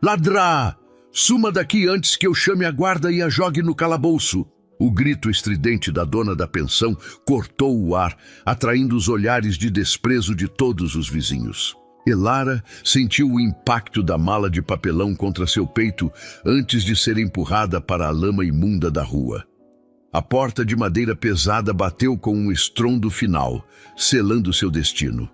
Ladrá! Suma daqui antes que eu chame a guarda e a jogue no calabouço. O grito estridente da dona da pensão cortou o ar, atraindo os olhares de desprezo de todos os vizinhos. Elara sentiu o impacto da mala de papelão contra seu peito antes de ser empurrada para a lama imunda da rua. A porta de madeira pesada bateu com um estrondo final, selando seu destino.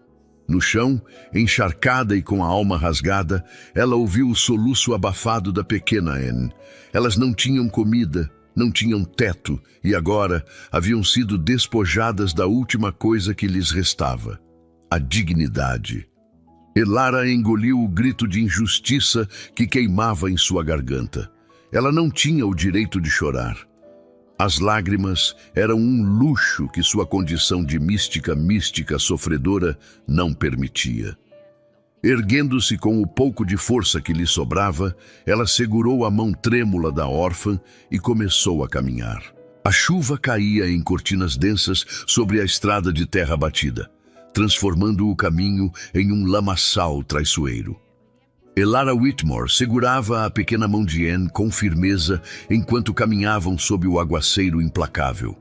No chão, encharcada e com a alma rasgada, ela ouviu o soluço abafado da pequena Anne. Elas não tinham comida, não tinham teto e agora haviam sido despojadas da última coisa que lhes restava: a dignidade. Elara engoliu o grito de injustiça que queimava em sua garganta. Ela não tinha o direito de chorar. As lágrimas eram um luxo que sua condição de mística sofredora não permitia. Erguendo-se com o pouco de força que lhe sobrava, ela segurou a mão trêmula da órfã e começou a caminhar. A chuva caía em cortinas densas sobre a estrada de terra batida, transformando o caminho em um lamaçal traiçoeiro. Elara Whitmore segurava a pequena mão de Anne com firmeza enquanto caminhavam sob o aguaceiro implacável.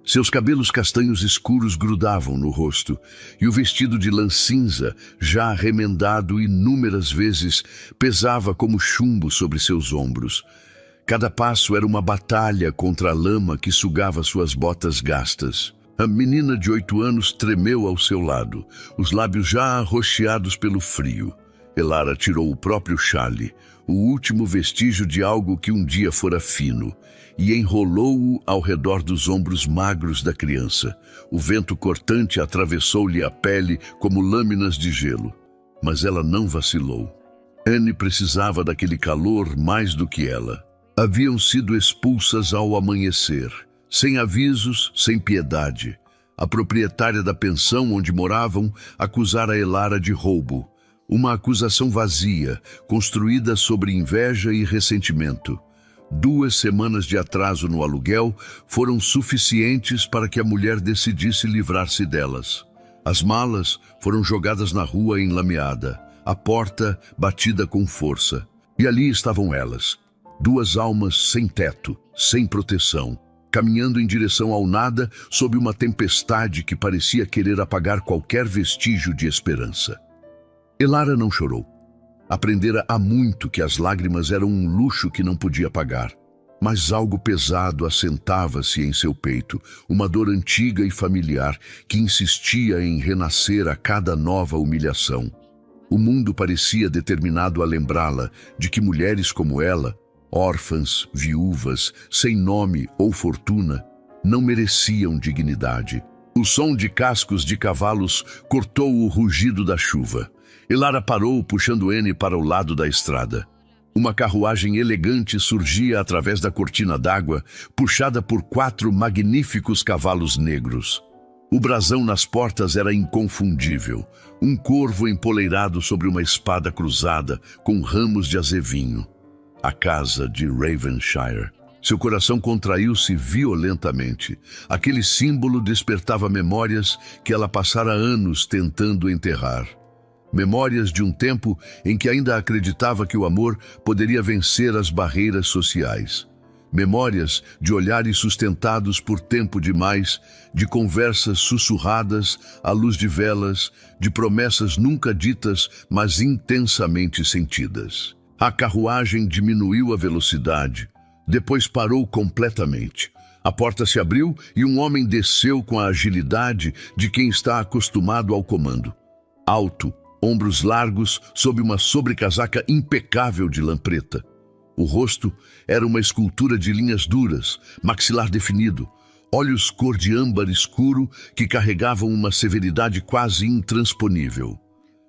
Seus cabelos castanhos escuros grudavam no rosto, e o vestido de lã cinza, já remendado inúmeras vezes, pesava como chumbo sobre seus ombros. Cada passo era uma batalha contra a lama que sugava suas botas gastas. A menina de 8 anos tremeu ao seu lado, os lábios já arroxeados pelo frio. Elara tirou o próprio chale, o último vestígio de algo que um dia fora fino, e enrolou-o ao redor dos ombros magros da criança. O vento cortante atravessou-lhe a pele como lâminas de gelo, mas ela não vacilou. Anne precisava daquele calor mais do que ela. Haviam sido expulsas ao amanhecer, sem avisos, sem piedade. A proprietária da pensão onde moravam acusara Elara de roubo. Uma acusação vazia, construída sobre inveja e ressentimento. 2 semanas de atraso no aluguel foram suficientes para que a mulher decidisse livrar-se delas. As malas foram jogadas na rua enlameada, a porta batida com força. E ali estavam elas, 2 almas sem teto, sem proteção, caminhando em direção ao nada sob uma tempestade que parecia querer apagar qualquer vestígio de esperança. Elara não chorou. Aprendera há muito que as lágrimas eram um luxo que não podia pagar. Mas algo pesado assentava-se em seu peito, uma dor antiga e familiar que insistia em renascer a cada nova humilhação. O mundo parecia determinado a lembrá-la de que mulheres como ela, órfãs, viúvas, sem nome ou fortuna, não mereciam dignidade. O som de cascos de cavalos cortou o rugido da chuva. Elara parou, puxando Anne para o lado da estrada. Uma carruagem elegante surgia através da cortina d'água, puxada por 4 magníficos cavalos negros. O brasão nas portas era inconfundível, um corvo empoleirado sobre uma espada cruzada, com ramos de azevinho. A casa de Ravenshire. Seu coração contraiu-se violentamente. Aquele símbolo despertava memórias que ela passara anos tentando enterrar. Memórias de um tempo em que ainda acreditava que o amor poderia vencer as barreiras sociais. Memórias de olhares sustentados por tempo demais, de conversas sussurradas à luz de velas, de promessas nunca ditas, mas intensamente sentidas. A carruagem diminuiu a velocidade, depois parou completamente. A porta se abriu e um homem desceu com a agilidade de quem está acostumado ao comando. Alto, ombros largos, sob uma sobrecasaca impecável de lã preta. O rosto era uma escultura de linhas duras, maxilar definido, olhos cor de âmbar escuro que carregavam uma severidade quase intransponível.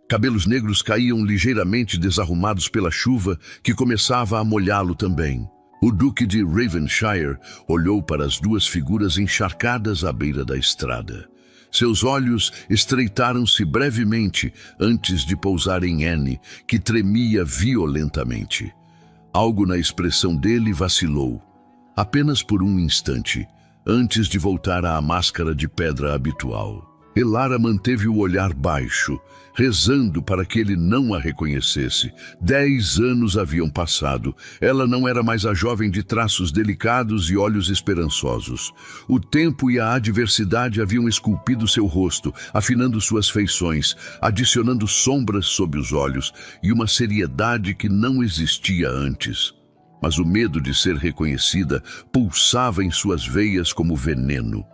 Cabelos negros caíam ligeiramente desarrumados pela chuva que começava a molhá-lo também. O Duque de Ravenshire olhou para as 2 figuras encharcadas à beira da estrada. Seus olhos estreitaram-se brevemente antes de pousar em Anne, que tremia violentamente. Algo na expressão dele vacilou, apenas por um instante, antes de voltar à máscara de pedra habitual. Elara manteve o olhar baixo, rezando para que ele não a reconhecesse. 10 anos haviam passado. Ela não era mais a jovem de traços delicados e olhos esperançosos. O tempo e a adversidade haviam esculpido seu rosto, afinando suas feições, adicionando sombras sob os olhos e uma seriedade que não existia antes. Mas o medo de ser reconhecida pulsava em suas veias como veneno.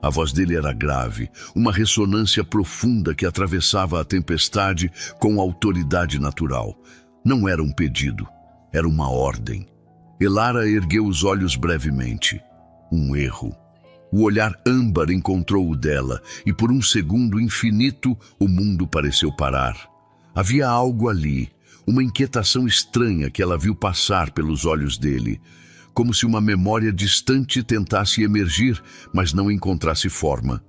A voz dele era grave, uma ressonância profunda que atravessava a tempestade com autoridade natural. Não era um pedido, era uma ordem. Elara ergueu os olhos brevemente. Um erro. O olhar âmbar encontrou o dela, e por um segundo infinito o mundo pareceu parar. Havia algo ali, uma inquietação estranha que ela viu passar pelos olhos dele, como se uma memória distante tentasse emergir, mas não encontrasse forma.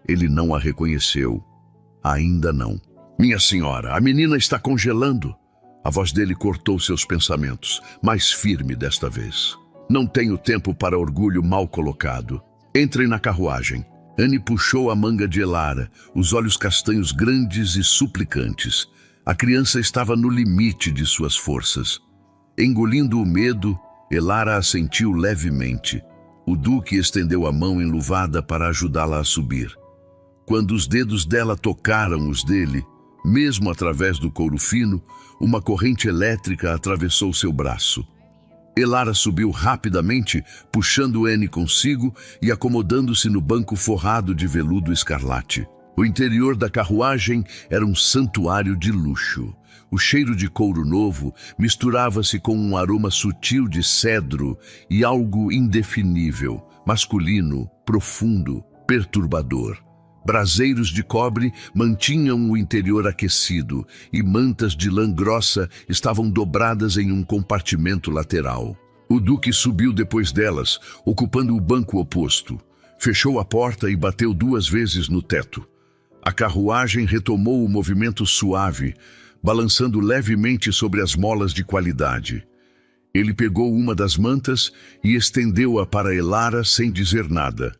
Ele não a reconheceu. Ainda não. Minha senhora, a menina está congelando. A voz dele cortou seus pensamentos, mais firme desta vez. Não tenho tempo para orgulho mal colocado. Entrem na carruagem. Anne puxou a manga de Elara, os olhos castanhos grandes e suplicantes. A criança estava no limite de suas forças. Engolindo o medo, Elara assentiu levemente. O duque estendeu a mão enluvada para ajudá-la a subir. Quando os dedos dela tocaram os dele, mesmo através do couro fino, uma corrente elétrica atravessou seu braço. Elara subiu rapidamente, puxando Anne consigo e acomodando-se no banco forrado de veludo escarlate. O interior da carruagem era um santuário de luxo. O cheiro de couro novo misturava-se com um aroma sutil de cedro e algo indefinível, masculino, profundo, perturbador. Braseiros de cobre mantinham o interior aquecido e mantas de lã grossa estavam dobradas em um compartimento lateral. O duque subiu depois delas, ocupando o banco oposto. Fechou a porta e bateu 2 vezes no teto. A carruagem retomou o movimento suave, balançando levemente sobre as molas de qualidade. Ele pegou uma das mantas e estendeu-a para Elara sem dizer nada.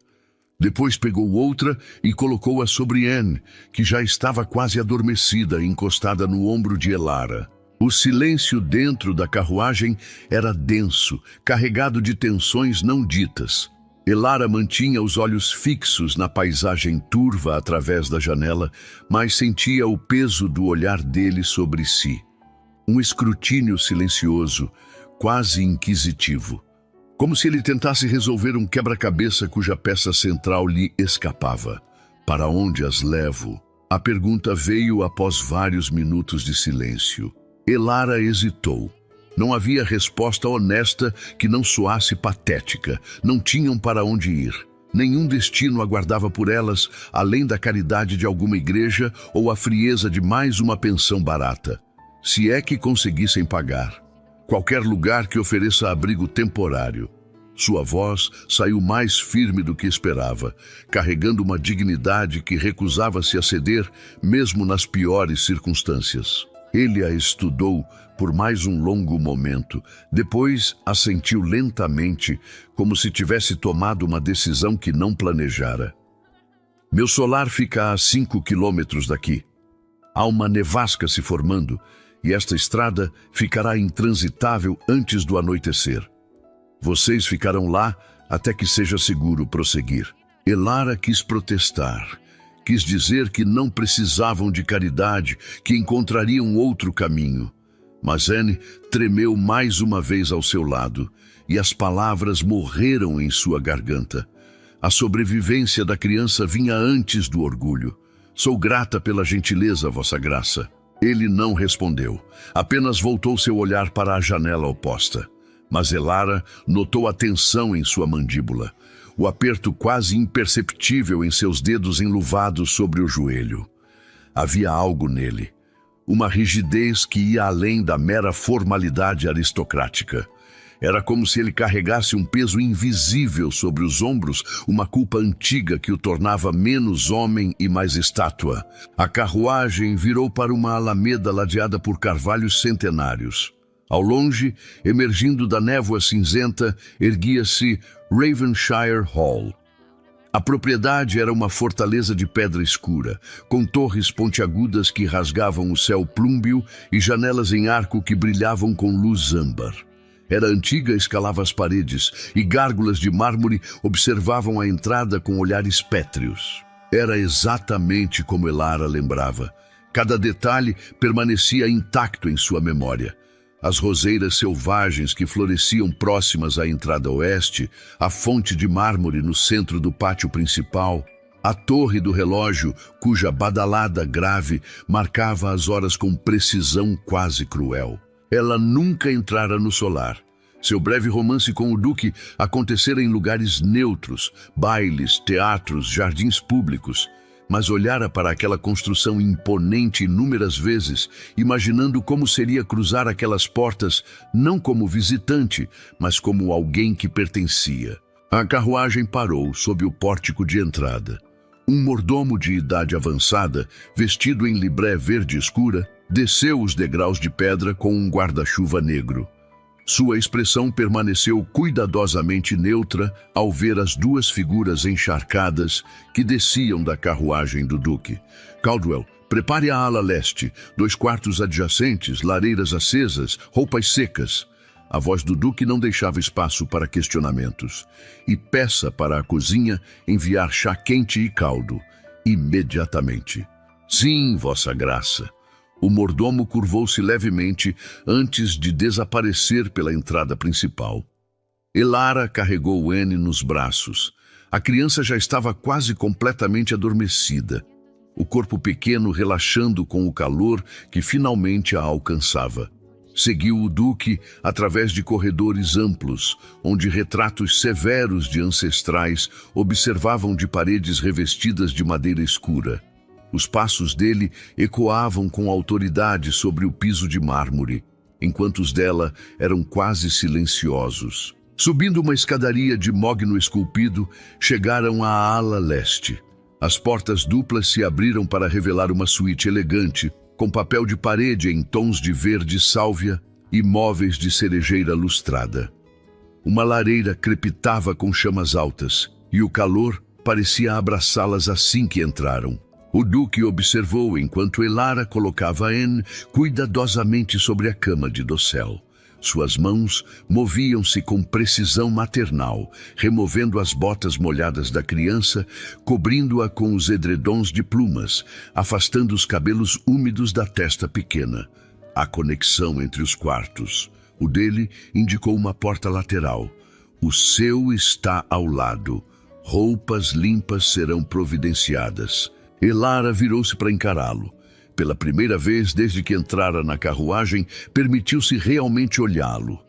Depois pegou outra e colocou-a sobre Anne, que já estava quase adormecida, encostada no ombro de Elara. O silêncio dentro da carruagem era denso, carregado de tensões não ditas. Elara mantinha os olhos fixos na paisagem turva através da janela, mas sentia o peso do olhar dele sobre si. Um escrutínio silencioso, quase inquisitivo. Como se ele tentasse resolver um quebra-cabeça cuja peça central lhe escapava. Para onde as levo? A pergunta veio após vários minutos de silêncio. Elara hesitou. Não havia resposta honesta que não soasse patética. Não tinham para onde ir. Nenhum destino aguardava por elas, além da caridade de alguma igreja ou a frieza de mais uma pensão barata. Se é que conseguissem pagar. Qualquer lugar que ofereça abrigo temporário. Sua voz saiu mais firme do que esperava, carregando uma dignidade que recusava-se a ceder, mesmo nas piores circunstâncias. Ele a estudou por mais um longo momento, depois assentiu lentamente, como se tivesse tomado uma decisão que não planejara. Meu solar fica a 5 quilômetros daqui. Há uma nevasca se formando, e esta estrada ficará intransitável antes do anoitecer. Vocês ficarão lá até que seja seguro prosseguir. Elara quis protestar. Quis dizer que não precisavam de caridade, que encontrariam outro caminho. Mas Anne tremeu mais uma vez ao seu lado, e as palavras morreram em sua garganta. A sobrevivência da criança vinha antes do orgulho. Sou grata pela gentileza, Vossa Graça. Ele não respondeu, apenas voltou seu olhar para a janela oposta. Mas Elara notou a tensão em sua mandíbula, o aperto quase imperceptível em seus dedos enluvados sobre o joelho. Havia algo nele, uma rigidez que ia além da mera formalidade aristocrática. Era como se ele carregasse um peso invisível sobre os ombros, uma culpa antiga que o tornava menos homem e mais estátua. A carruagem virou para uma alameda ladeada por carvalhos centenários. Ao longe, emergindo da névoa cinzenta, erguia-se Ravenshire Hall. A propriedade era uma fortaleza de pedra escura, com torres pontiagudas que rasgavam o céu plúmbeo e janelas em arco que brilhavam com luz âmbar. Era antiga, escalava as paredes, e gárgulas de mármore observavam a entrada com olhares pétreos. Era exatamente como Elara lembrava. Cada detalhe permanecia intacto em sua memória. As roseiras selvagens que floresciam próximas à entrada oeste, a fonte de mármore no centro do pátio principal, a torre do relógio, cuja badalada grave marcava as horas com precisão quase cruel. Ela nunca entrara no solar. Seu breve romance com o Duque acontecera em lugares neutros, bailes, teatros, jardins públicos, mas olhara para aquela construção imponente inúmeras vezes, imaginando como seria cruzar aquelas portas não como visitante, mas como alguém que pertencia. A carruagem parou sob o pórtico de entrada. Um mordomo de idade avançada, vestido em libré verde escura, desceu os degraus de pedra com um guarda-chuva negro. Sua expressão permaneceu cuidadosamente neutra ao ver as duas figuras encharcadas que desciam da carruagem do Duque. Caldwell, prepare a ala leste, 2 quartos adjacentes, lareiras acesas, roupas secas. A voz do Duque não deixava espaço para questionamentos. E peça para a cozinha enviar chá quente e caldo, imediatamente. Sim, Vossa Graça. O mordomo curvou-se levemente antes de desaparecer pela entrada principal. Elara carregou Anne nos braços. A criança já estava quase completamente adormecida, o corpo pequeno relaxando com o calor que finalmente a alcançava. Seguiu o Duque através de corredores amplos, onde retratos severos de ancestrais observavam de paredes revestidas de madeira escura. Os passos dele ecoavam com autoridade sobre o piso de mármore, enquanto os dela eram quase silenciosos. Subindo uma escadaria de mogno esculpido, chegaram à ala leste. As portas duplas se abriram para revelar uma suíte elegante, com papel de parede em tons de verde sálvia e móveis de cerejeira lustrada. Uma lareira crepitava com chamas altas, e o calor parecia abraçá-las assim que entraram. O Duque observou enquanto Elara colocava Anne cuidadosamente sobre a cama de dossel. Suas mãos moviam-se com precisão maternal, removendo as botas molhadas da criança, cobrindo-a com os edredons de plumas, afastando os cabelos úmidos da testa pequena. A conexão entre os quartos. O dele indicou uma porta lateral. O seu está ao lado. Roupas limpas serão providenciadas. Elara virou-se para encará-lo. Pela primeira vez desde que entrara na carruagem, permitiu-se realmente olhá-lo.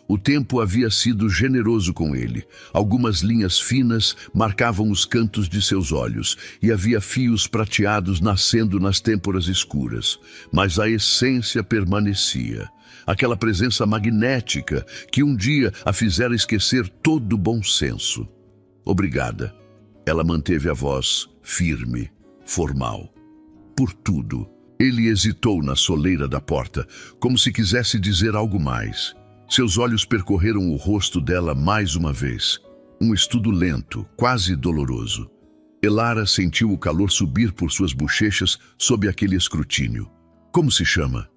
O tempo havia sido generoso com ele. Algumas linhas finas marcavam os cantos de seus olhos, e havia fios prateados nascendo nas têmporas escuras. Mas a essência permanecia. Aquela presença magnética que um dia a fizera esquecer todo o bom senso. Obrigada. Ela manteve a voz firme, formal. Por tudo. Ele hesitou na soleira da porta, como se quisesse dizer algo mais. Seus olhos percorreram o rosto dela mais uma vez. Um estudo lento, quase doloroso. Elara sentiu o calor subir por suas bochechas sob aquele escrutínio. Como se chama?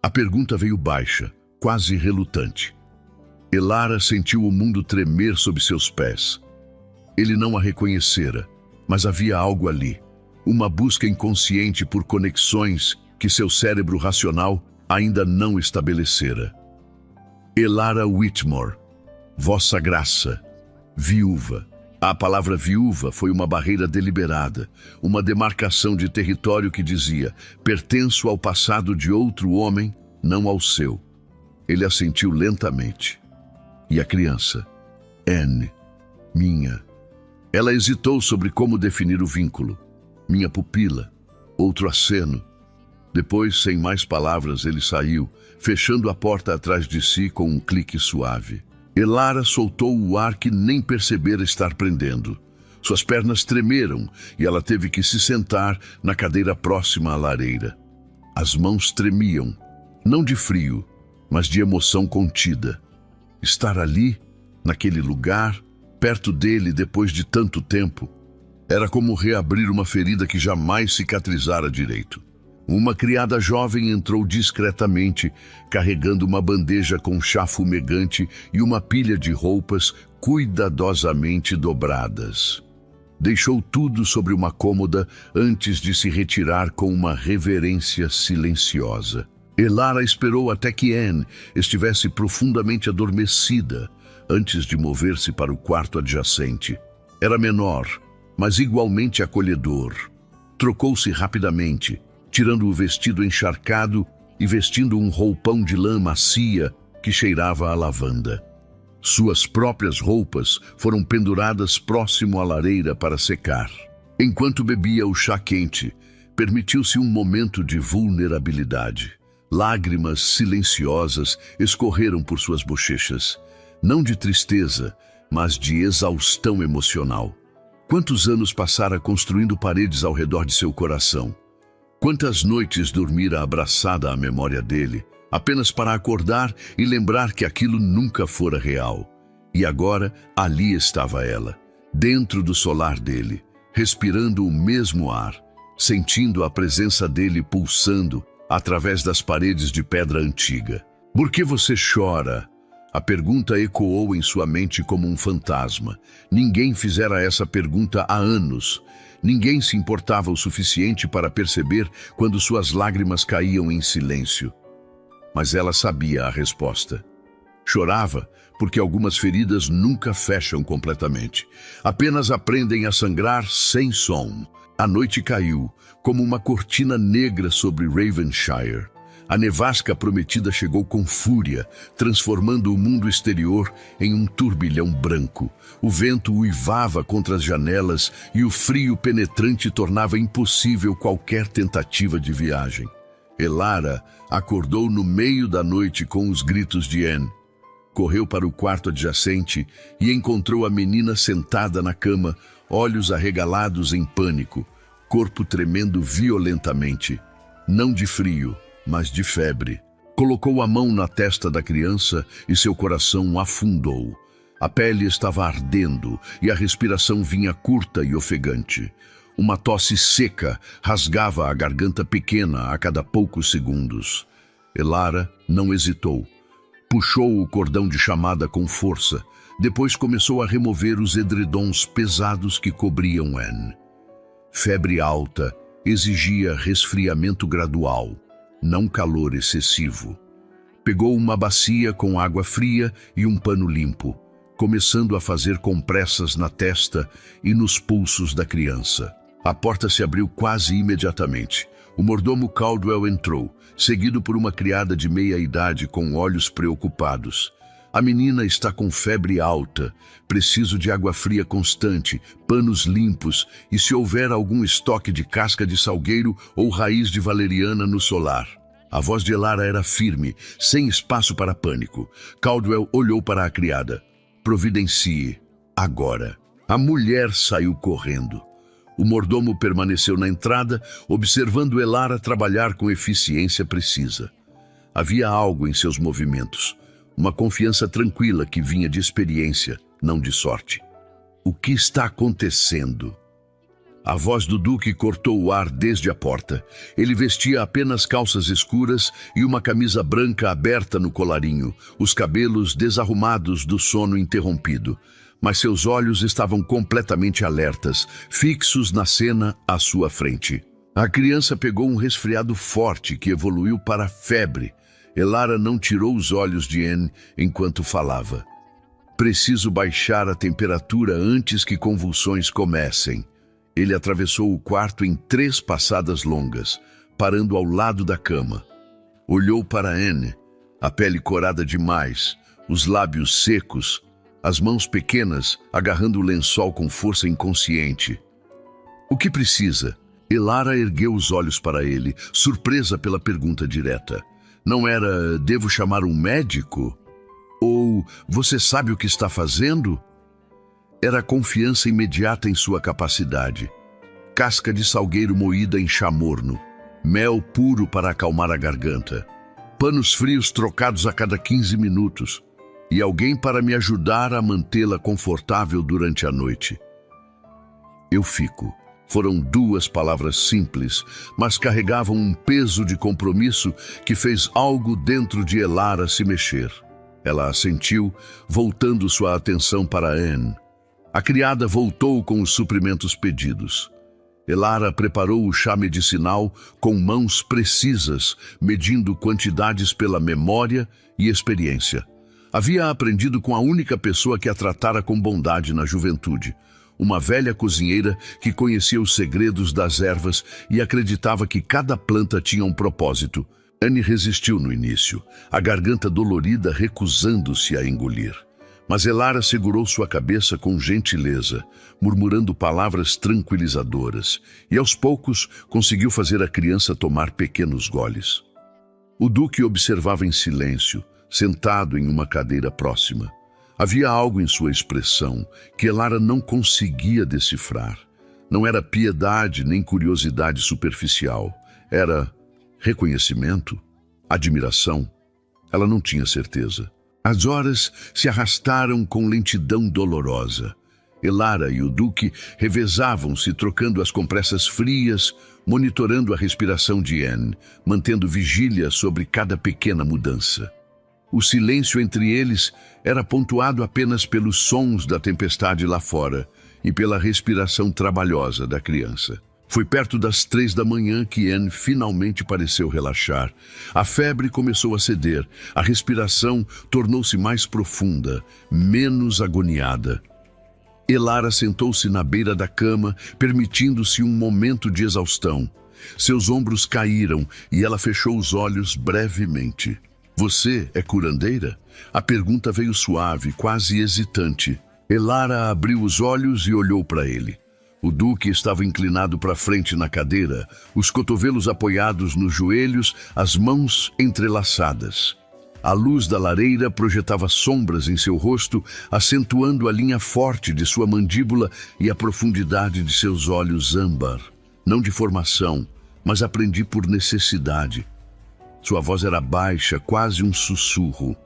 A pergunta veio baixa, quase relutante. Elara sentiu o mundo tremer sob seus pés. Ele não a reconhecera, mas havia algo ali. Uma busca inconsciente por conexões que seu cérebro racional ainda não estabelecera. Elara Whitmore, Vossa Graça, viúva. A palavra viúva foi uma barreira deliberada, uma demarcação de território que dizia: pertenço ao passado de outro homem, não ao seu. Ele assentiu lentamente. E a criança? Anne, minha. Ela hesitou sobre como definir o vínculo. Minha pupila, outro aceno. Depois, sem mais palavras, ele saiu, fechando a porta atrás de si com um clique suave. Elara soltou o ar que nem percebera estar prendendo. Suas pernas tremeram e ela teve que se sentar na cadeira próxima à lareira. As mãos tremiam, não de frio, mas de emoção contida. Estar ali, naquele lugar, perto dele depois de tanto tempo, Era como reabrir uma ferida que jamais cicatrizara direito. Uma criada jovem entrou discretamente, carregando uma bandeja com chá fumegante e uma pilha de roupas cuidadosamente dobradas. Deixou tudo sobre uma cômoda antes de se retirar com uma reverência silenciosa. Elara esperou até que Anne estivesse profundamente adormecida antes de mover-se para o quarto adjacente. Era menor, mas igualmente acolhedor. Trocou-se rapidamente, tirando o vestido encharcado e vestindo um roupão de lã macia que cheirava a lavanda. Suas próprias roupas foram penduradas próximo à lareira para secar. Enquanto bebia o chá quente, permitiu-se um momento de vulnerabilidade. Lágrimas silenciosas escorreram por suas bochechas, não de tristeza, mas de exaustão emocional. Quantos anos passara construindo paredes ao redor de seu coração? Quantas noites dormira abraçada à memória dele, apenas para acordar e lembrar que aquilo nunca fora real. E agora, ali estava ela, dentro do solar dele, respirando o mesmo ar, sentindo a presença dele pulsando através das paredes de pedra antiga. Por que você chora? A pergunta ecoou em sua mente como um fantasma. Ninguém fizera essa pergunta há anos. Ninguém se importava o suficiente para perceber quando suas lágrimas caíam em silêncio. Mas ela sabia a resposta. Chorava porque algumas feridas nunca fecham completamente. Apenas aprendem a sangrar sem som. A noite caiu, como uma cortina negra sobre Ravenshire. A nevasca prometida chegou com fúria, transformando o mundo exterior em um turbilhão branco. O vento uivava contra as janelas e o frio penetrante tornava impossível qualquer tentativa de viagem. Elara acordou no meio da noite com os gritos de Anne. Correu para o quarto adjacente e encontrou a menina sentada na cama, olhos arregalados em pânico, corpo tremendo violentamente, não de frio, mas de febre. Colocou a mão na testa da criança e seu coração afundou. A pele estava ardendo e a respiração vinha curta e ofegante. Uma tosse seca rasgava a garganta pequena a cada poucos segundos. Elara não hesitou. Puxou o cordão de chamada com força. Depois começou a remover os edredons pesados que cobriam Anne. Febre alta exigia resfriamento gradual, não calor excessivo. Pegou uma bacia com água fria e um pano limpo, começando a fazer compressas na testa e nos pulsos da criança. A porta se abriu quase imediatamente. O mordomo Caldwell entrou, seguido por uma criada de meia-idade com olhos preocupados. A menina está com febre alta, preciso de água fria constante, panos limpos e se houver algum estoque de casca de salgueiro ou raiz de valeriana no solar. A voz de Elara era firme, sem espaço para pânico. Caldwell olhou para a criada. Providencie, agora. A mulher saiu correndo. O mordomo permaneceu na entrada, observando Elara trabalhar com eficiência precisa. Havia algo em seus movimentos, uma confiança tranquila que vinha de experiência, não de sorte. O que está acontecendo? A voz do Duque cortou o ar desde a porta. Ele vestia apenas calças escuras e uma camisa branca aberta no colarinho, os cabelos desarrumados do sono interrompido. Mas seus olhos estavam completamente alertas, fixos na cena à sua frente. A criança pegou um resfriado forte que evoluiu para febre. Elara não tirou os olhos de Anne enquanto falava. Preciso baixar a temperatura antes que convulsões comecem. Ele atravessou o quarto em 3 passadas longas, parando ao lado da cama. Olhou para Anne, a pele corada demais, os lábios secos, as mãos pequenas agarrando o lençol com força inconsciente. O que precisa? Elara ergueu os olhos para ele, surpresa pela pergunta direta. Não era, devo chamar um médico? Ou, você sabe o que está fazendo? Era a confiança imediata em sua capacidade. Casca de salgueiro moída em chá morno, mel puro para acalmar a garganta, panos frios trocados a cada 15 minutos e alguém para me ajudar a mantê-la confortável durante a noite. Eu fico. Foram 2 palavras simples, mas carregavam um peso de compromisso que fez algo dentro de Elara se mexer. Ela assentiu, voltando sua atenção para Anne. A criada voltou com os suprimentos pedidos. Elara preparou o chá medicinal com mãos precisas, medindo quantidades pela memória e experiência. Havia aprendido com a única pessoa que a tratara com bondade na juventude, uma velha cozinheira que conhecia os segredos das ervas e acreditava que cada planta tinha um propósito. Anne resistiu no início, a garganta dolorida recusando-se a engolir. Mas Elara segurou sua cabeça com gentileza, murmurando palavras tranquilizadoras, e aos poucos conseguiu fazer a criança tomar pequenos goles. O Duque observava em silêncio, sentado em uma cadeira próxima. Havia algo em sua expressão que Elara não conseguia decifrar. Não era piedade nem curiosidade superficial. Era reconhecimento? Admiração? Ela não tinha certeza. As horas se arrastaram com lentidão dolorosa. Elara e o Duque revezavam-se trocando as compressas frias, monitorando a respiração de Anne, mantendo vigília sobre cada pequena mudança. O silêncio entre eles era pontuado apenas pelos sons da tempestade lá fora e pela respiração trabalhosa da criança. Foi perto das 3 da manhã que Anne finalmente pareceu relaxar. A febre começou a ceder, a respiração tornou-se mais profunda, menos agoniada. Elara sentou-se na beira da cama, permitindo-se um momento de exaustão. Seus ombros caíram e ela fechou os olhos brevemente. Você é curandeira? A pergunta veio suave, quase hesitante. Elara abriu os olhos e olhou para ele. O Duque estava inclinado para frente na cadeira, os cotovelos apoiados nos joelhos, as mãos entrelaçadas. A luz da lareira projetava sombras em seu rosto, acentuando a linha forte de sua mandíbula e a profundidade de seus olhos âmbar. Não de formação, mas aprendi por necessidade. Sua voz era baixa, quase um sussurro.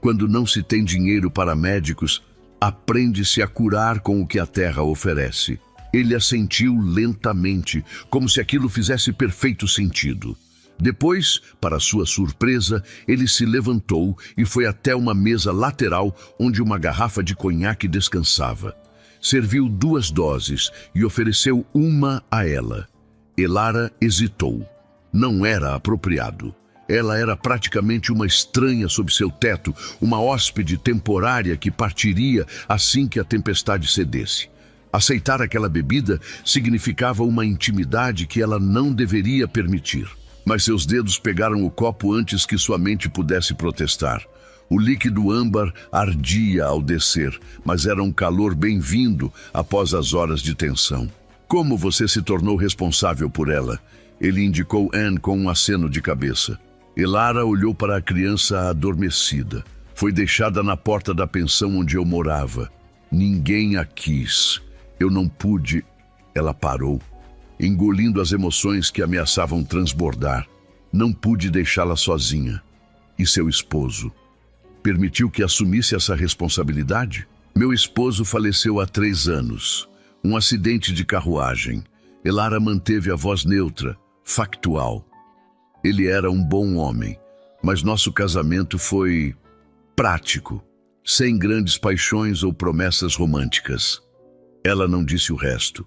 Quando não se tem dinheiro para médicos, aprende-se a curar com o que a terra oferece. Ele assentiu lentamente, como se aquilo fizesse perfeito sentido. Depois, para sua surpresa, ele se levantou e foi até uma mesa lateral onde uma garrafa de conhaque descansava. Serviu 2 doses e ofereceu uma a ela. Elara hesitou. Não era apropriado. Ela era praticamente uma estranha sob seu teto, uma hóspede temporária que partiria assim que a tempestade cedesse. Aceitar aquela bebida significava uma intimidade que ela não deveria permitir. Mas seus dedos pegaram o copo antes que sua mente pudesse protestar. O líquido âmbar ardia ao descer, mas era um calor bem-vindo após as horas de tensão. Como você se tornou responsável por ela? Ele indicou Anne com um aceno de cabeça. Elara olhou para a criança adormecida. Foi deixada na porta da pensão onde eu morava. Ninguém a quis. Eu não pude. Ela parou, engolindo as emoções que ameaçavam transbordar. Não pude deixá-la sozinha. E seu esposo? Permitiu que assumisse essa responsabilidade? Meu esposo faleceu há 3 anos. Um acidente de carruagem. Elara manteve a voz neutra, factual. Ele era um bom homem, mas nosso casamento foi prático, sem grandes paixões ou promessas românticas. Ela não disse o resto.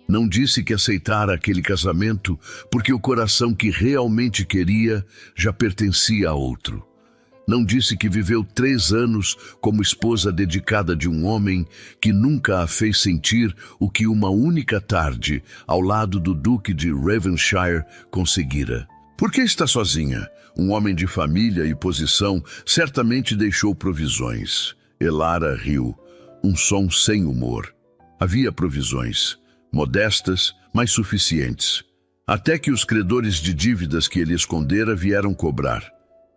Não disse que aceitara aquele casamento porque o coração que realmente queria já pertencia a outro. Não disse que viveu 3 anos como esposa dedicada de um homem que nunca a fez sentir o que uma única tarde, ao lado do Duque de Ravenshire, conseguira. Por que está sozinha? Um homem de família e posição certamente deixou provisões. Elara riu, um som sem humor. Havia provisões, modestas, mas suficientes. Até que os credores de dívidas que ele escondera vieram cobrar.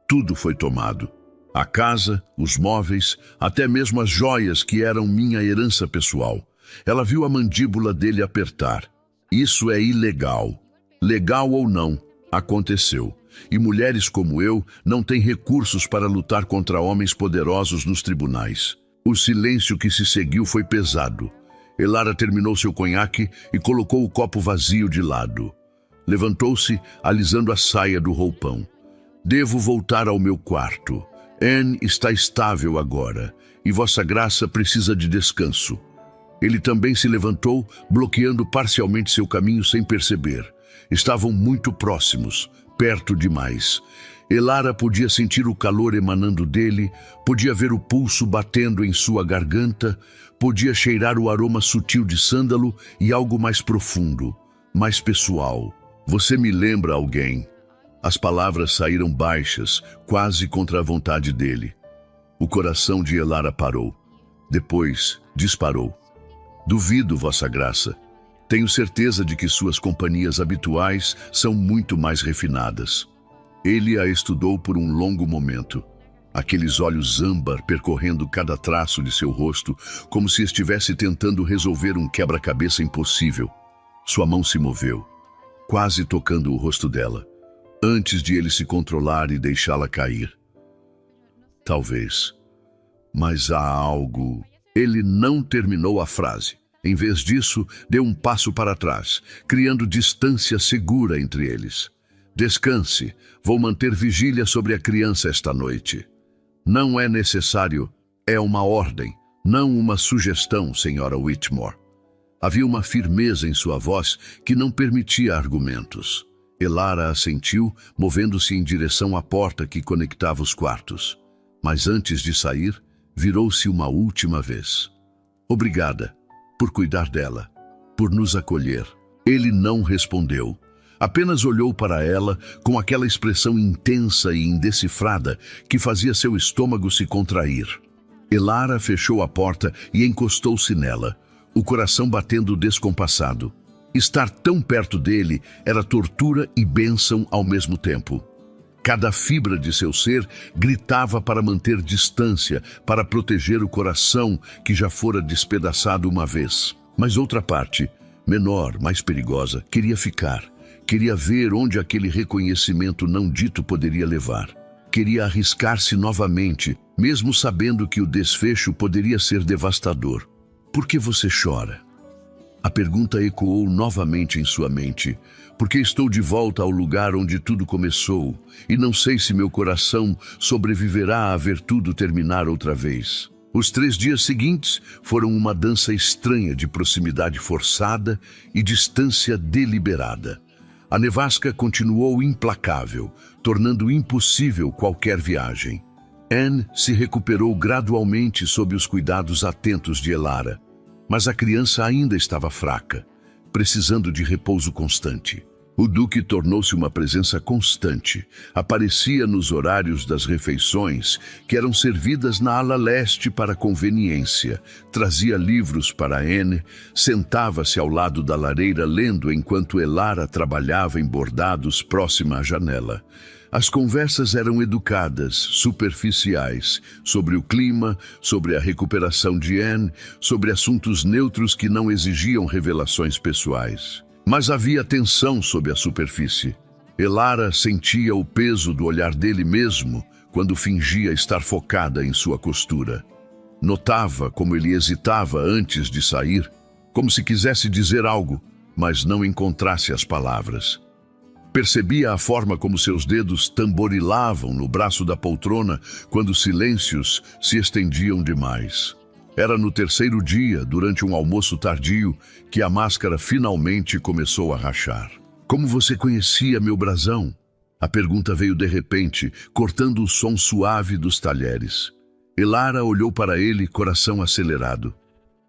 Tudo foi tomado. A casa, os móveis, até mesmo as joias que eram minha herança pessoal. Ela viu a mandíbula dele apertar. Isso é ilegal. Legal ou não, aconteceu. E mulheres como eu não têm recursos para lutar contra homens poderosos nos tribunais. O silêncio que se seguiu foi pesado. Elara terminou seu conhaque e colocou o copo vazio de lado. Levantou-se, alisando a saia do roupão. Devo voltar ao meu quarto. Anne está estável agora, e Vossa Graça precisa de descanso. Ele também se levantou, bloqueando parcialmente seu caminho sem perceber. Estavam muito próximos, perto demais. Elara podia sentir o calor emanando dele, podia ver o pulso batendo em sua garganta, podia cheirar o aroma sutil de sândalo e algo mais profundo, mais pessoal. Você me lembra alguém? As palavras saíram baixas, quase contra a vontade dele. O coração de Elara parou. Depois, disparou. Duvido, Vossa Graça. Tenho certeza de que suas companhias habituais são muito mais refinadas. Ele a estudou por um longo momento. Aqueles olhos âmbar percorrendo cada traço de seu rosto, como se estivesse tentando resolver um quebra-cabeça impossível. Sua mão se moveu, quase tocando o rosto dela, antes de ele se controlar e deixá-la cair. Talvez. Mas há algo... Ele não terminou a frase. Em vez disso, deu um passo para trás, criando distância segura entre eles. Descanse. Vou manter vigília sobre a criança esta noite. Não é necessário. É uma ordem, não uma sugestão, Senhora Whitmore. Havia uma firmeza em sua voz que não permitia argumentos. Elara assentiu, movendo-se em direção à porta que conectava os quartos. Mas antes de sair, virou-se uma última vez. Obrigada por cuidar dela, por nos acolher. Ele não respondeu. Apenas olhou para ela com aquela expressão intensa e indecifrada que fazia seu estômago se contrair. Elara fechou a porta e encostou-se nela, o coração batendo descompassado. Estar tão perto dele era tortura e bênção ao mesmo tempo. Cada fibra de seu ser gritava para manter distância, para proteger o coração que já fora despedaçado uma vez. Mas outra parte, menor, mais perigosa, queria ficar. Queria ver onde aquele reconhecimento não dito poderia levar. Queria arriscar-se novamente, mesmo sabendo que o desfecho poderia ser devastador. Por que você chora? A pergunta ecoou novamente em sua mente, porque estou de volta ao lugar onde tudo começou, e não sei se meu coração sobreviverá a ver tudo terminar outra vez. Os 3 dias seguintes foram uma dança estranha de proximidade forçada e distância deliberada. A nevasca continuou implacável, tornando impossível qualquer viagem. Anne se recuperou gradualmente sob os cuidados atentos de Elara, mas a criança ainda estava fraca, precisando de repouso constante. O Duque tornou-se uma presença constante. Aparecia nos horários das refeições, que eram servidas na ala leste para conveniência. Trazia livros para Anne, sentava-se ao lado da lareira lendo enquanto Elara trabalhava em bordados próxima à janela. As conversas eram educadas, superficiais, sobre o clima, sobre a recuperação de Anne, sobre assuntos neutros que não exigiam revelações pessoais. Mas havia tensão sob a superfície. Elara sentia o peso do olhar dele mesmo quando fingia estar focada em sua costura. Notava como ele hesitava antes de sair, como se quisesse dizer algo, mas não encontrasse as palavras. Percebia a forma como seus dedos tamborilavam no braço da poltrona quando os silêncios se estendiam demais. Era no 3º dia, durante um almoço tardio, que a máscara finalmente começou a rachar. Como você conhecia meu brasão? A pergunta veio de repente, cortando o som suave dos talheres. Elara olhou para ele, coração acelerado.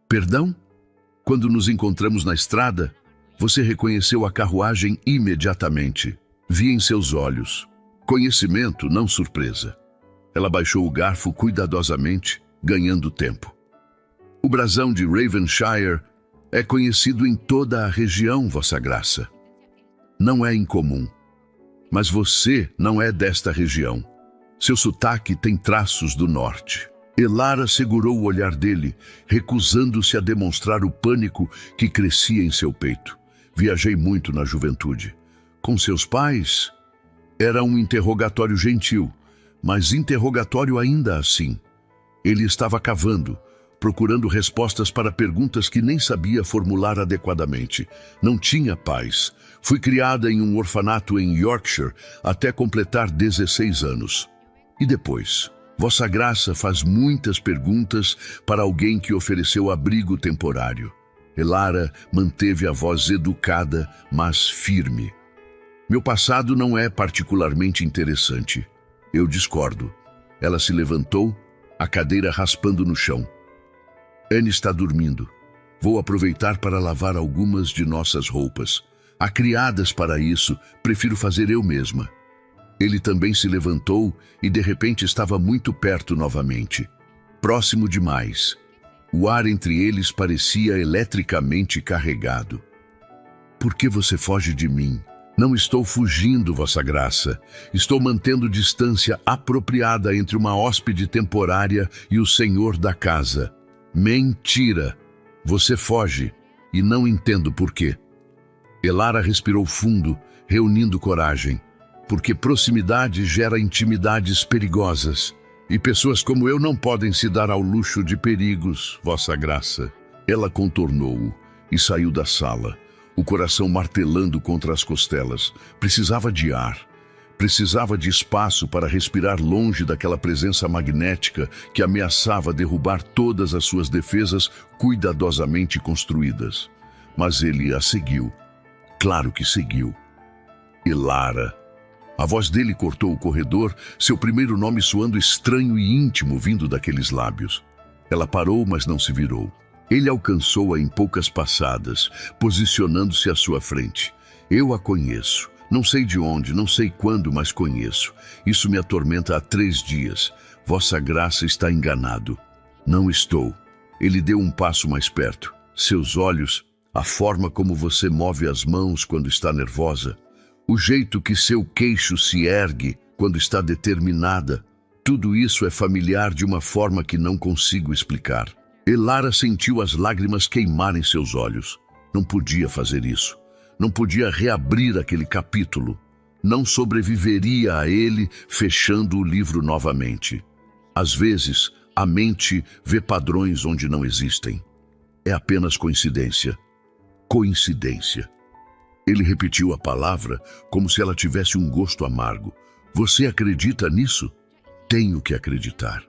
Perdão? Quando nos encontramos na estrada, você reconheceu a carruagem imediatamente. Vi em seus olhos. Conhecimento, não surpresa. Ela baixou o garfo cuidadosamente, ganhando tempo. O brasão de Ravenshire é conhecido em toda a região, Vossa Graça. Não é incomum. Mas você não é desta região. Seu sotaque tem traços do norte. Elara segurou o olhar dele, recusando-se a demonstrar o pânico que crescia em seu peito. Viajei muito na juventude. Com seus pais? Era um interrogatório gentil, mas interrogatório ainda assim. Ele estava cavando, procurando respostas para perguntas que nem sabia formular adequadamente. Não tinha pais. Fui criada em um orfanato em Yorkshire até completar 16 anos. E depois? Vossa Graça faz muitas perguntas para alguém que ofereceu abrigo temporário. Elara manteve a voz educada, mas firme. Meu passado não é particularmente interessante. Eu discordo. Ela se levantou, a cadeira raspando no chão. Anne está dormindo. Vou aproveitar para lavar algumas de nossas roupas. Há criadas para isso, prefiro fazer eu mesma. Ele também se levantou e de repente estava muito perto novamente. Próximo demais. O ar entre eles parecia eletricamente carregado. Por que você foge de mim? Não estou fugindo, Vossa Graça. Estou mantendo distância apropriada entre uma hóspede temporária e o senhor da casa. Mentira! Você foge, e não entendo por quê. Elara respirou fundo, reunindo coragem. Porque proximidade gera intimidades perigosas. E pessoas como eu não podem se dar ao luxo de perigos, Vossa Graça. Ela contornou-o e saiu da sala, o coração martelando contra as costelas. Precisava de ar. Precisava de espaço para respirar longe daquela presença magnética que ameaçava derrubar todas as suas defesas cuidadosamente construídas. Mas ele a seguiu. Claro que seguiu. Elara. A voz dele cortou o corredor, seu primeiro nome soando estranho e íntimo vindo daqueles lábios. Ela parou, mas não se virou. Ele alcançou-a em poucas passadas, posicionando-se à sua frente. Eu a conheço. Não sei de onde, não sei quando, mas conheço. Isso me atormenta há 3 dias. Vossa Graça está enganado. Não estou. Ele deu um passo mais perto. Seus olhos, a forma como você move as mãos quando está nervosa, o jeito que seu queixo se ergue quando está determinada, tudo isso é familiar de uma forma que não consigo explicar. Elara sentiu as lágrimas queimarem seus olhos. Não podia fazer isso. Não podia reabrir aquele capítulo. Não sobreviveria a ele fechando o livro novamente. Às vezes, a mente vê padrões onde não existem. É apenas coincidência. Coincidência. Ele repetiu a palavra como se ela tivesse um gosto amargo. Você acredita nisso? Tenho que acreditar.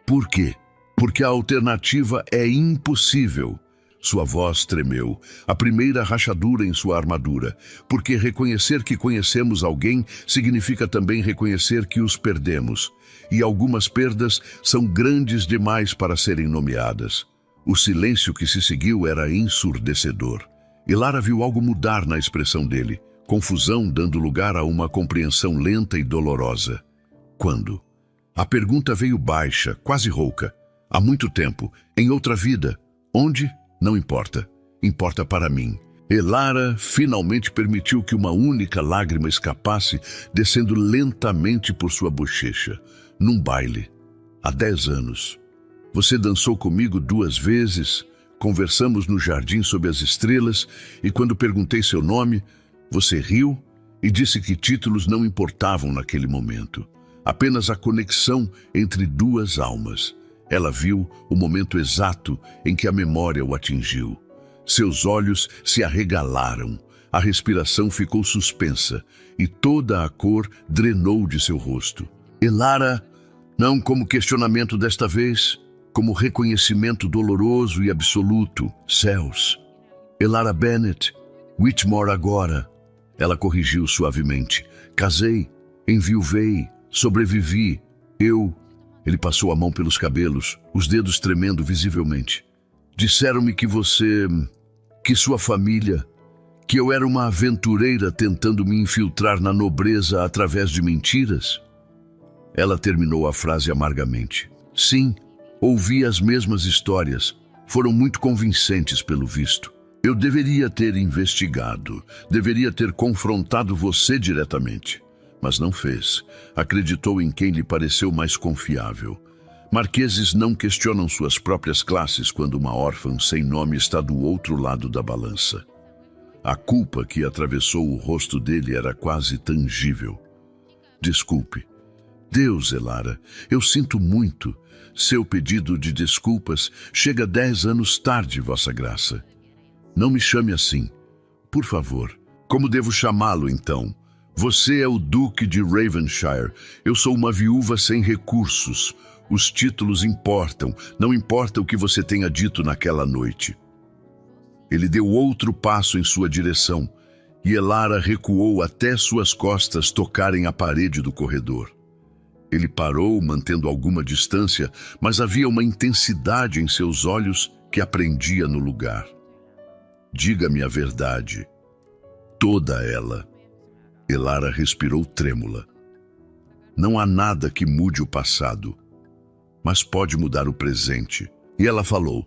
Por quê? Porque a alternativa é impossível. Sua voz tremeu, a primeira rachadura em sua armadura, porque reconhecer que conhecemos alguém significa também reconhecer que os perdemos, e algumas perdas são grandes demais para serem nomeadas. O silêncio que se seguiu era ensurdecedor. Elara viu algo mudar na expressão dele, confusão dando lugar a uma compreensão lenta e dolorosa. Quando? A pergunta veio baixa, quase rouca. Há muito tempo, em outra vida. Onde? Não importa. Importa para mim. Elara finalmente permitiu que uma única lágrima escapasse, descendo lentamente por sua bochecha. Num baile. Há 10 anos. Você dançou comigo 2 vezes, conversamos no jardim sob as estrelas, e quando perguntei seu nome, você riu e disse que títulos não importavam naquele momento. Apenas a conexão entre 2 almas. Ela viu o momento exato em que a memória o atingiu. Seus olhos se arregalaram, a respiração ficou suspensa e toda a cor drenou de seu rosto. Elara, não como questionamento desta vez, como reconhecimento doloroso e absoluto. Céus. Elara Bennett, Whitmore agora. Ela corrigiu suavemente. Casei, enviuvei, sobrevivi. Ele passou a mão pelos cabelos, os dedos tremendo visivelmente. Disseram-me que que sua família, que eu era uma aventureira tentando me infiltrar na nobreza através de mentiras. Ela terminou a frase amargamente. Sim, ouvi as mesmas histórias. Foram muito convincentes pelo visto. Eu deveria ter investigado, deveria ter confrontado você diretamente. Mas não fez. Acreditou em quem lhe pareceu mais confiável. Marqueses não questionam suas próprias classes quando uma órfã sem nome está do outro lado da balança. A culpa que atravessou o rosto dele era quase tangível. Desculpe. Deus, Elara, eu sinto muito. Seu pedido de desculpas chega 10 anos tarde, Vossa Graça. Não me chame assim, por favor. Como devo chamá-lo, então? Você é o Duque de Ravenshire. Eu sou uma viúva sem recursos. Os títulos importam, não importa o que você tenha dito naquela noite. Ele deu outro passo em sua direção, e Elara recuou até suas costas tocarem a parede do corredor. Ele parou, mantendo alguma distância, mas havia uma intensidade em seus olhos que a prendia no lugar. Diga-me a verdade. Toda ela. Elara respirou trêmula. Não há nada que mude o passado, mas pode mudar o presente. E ela falou.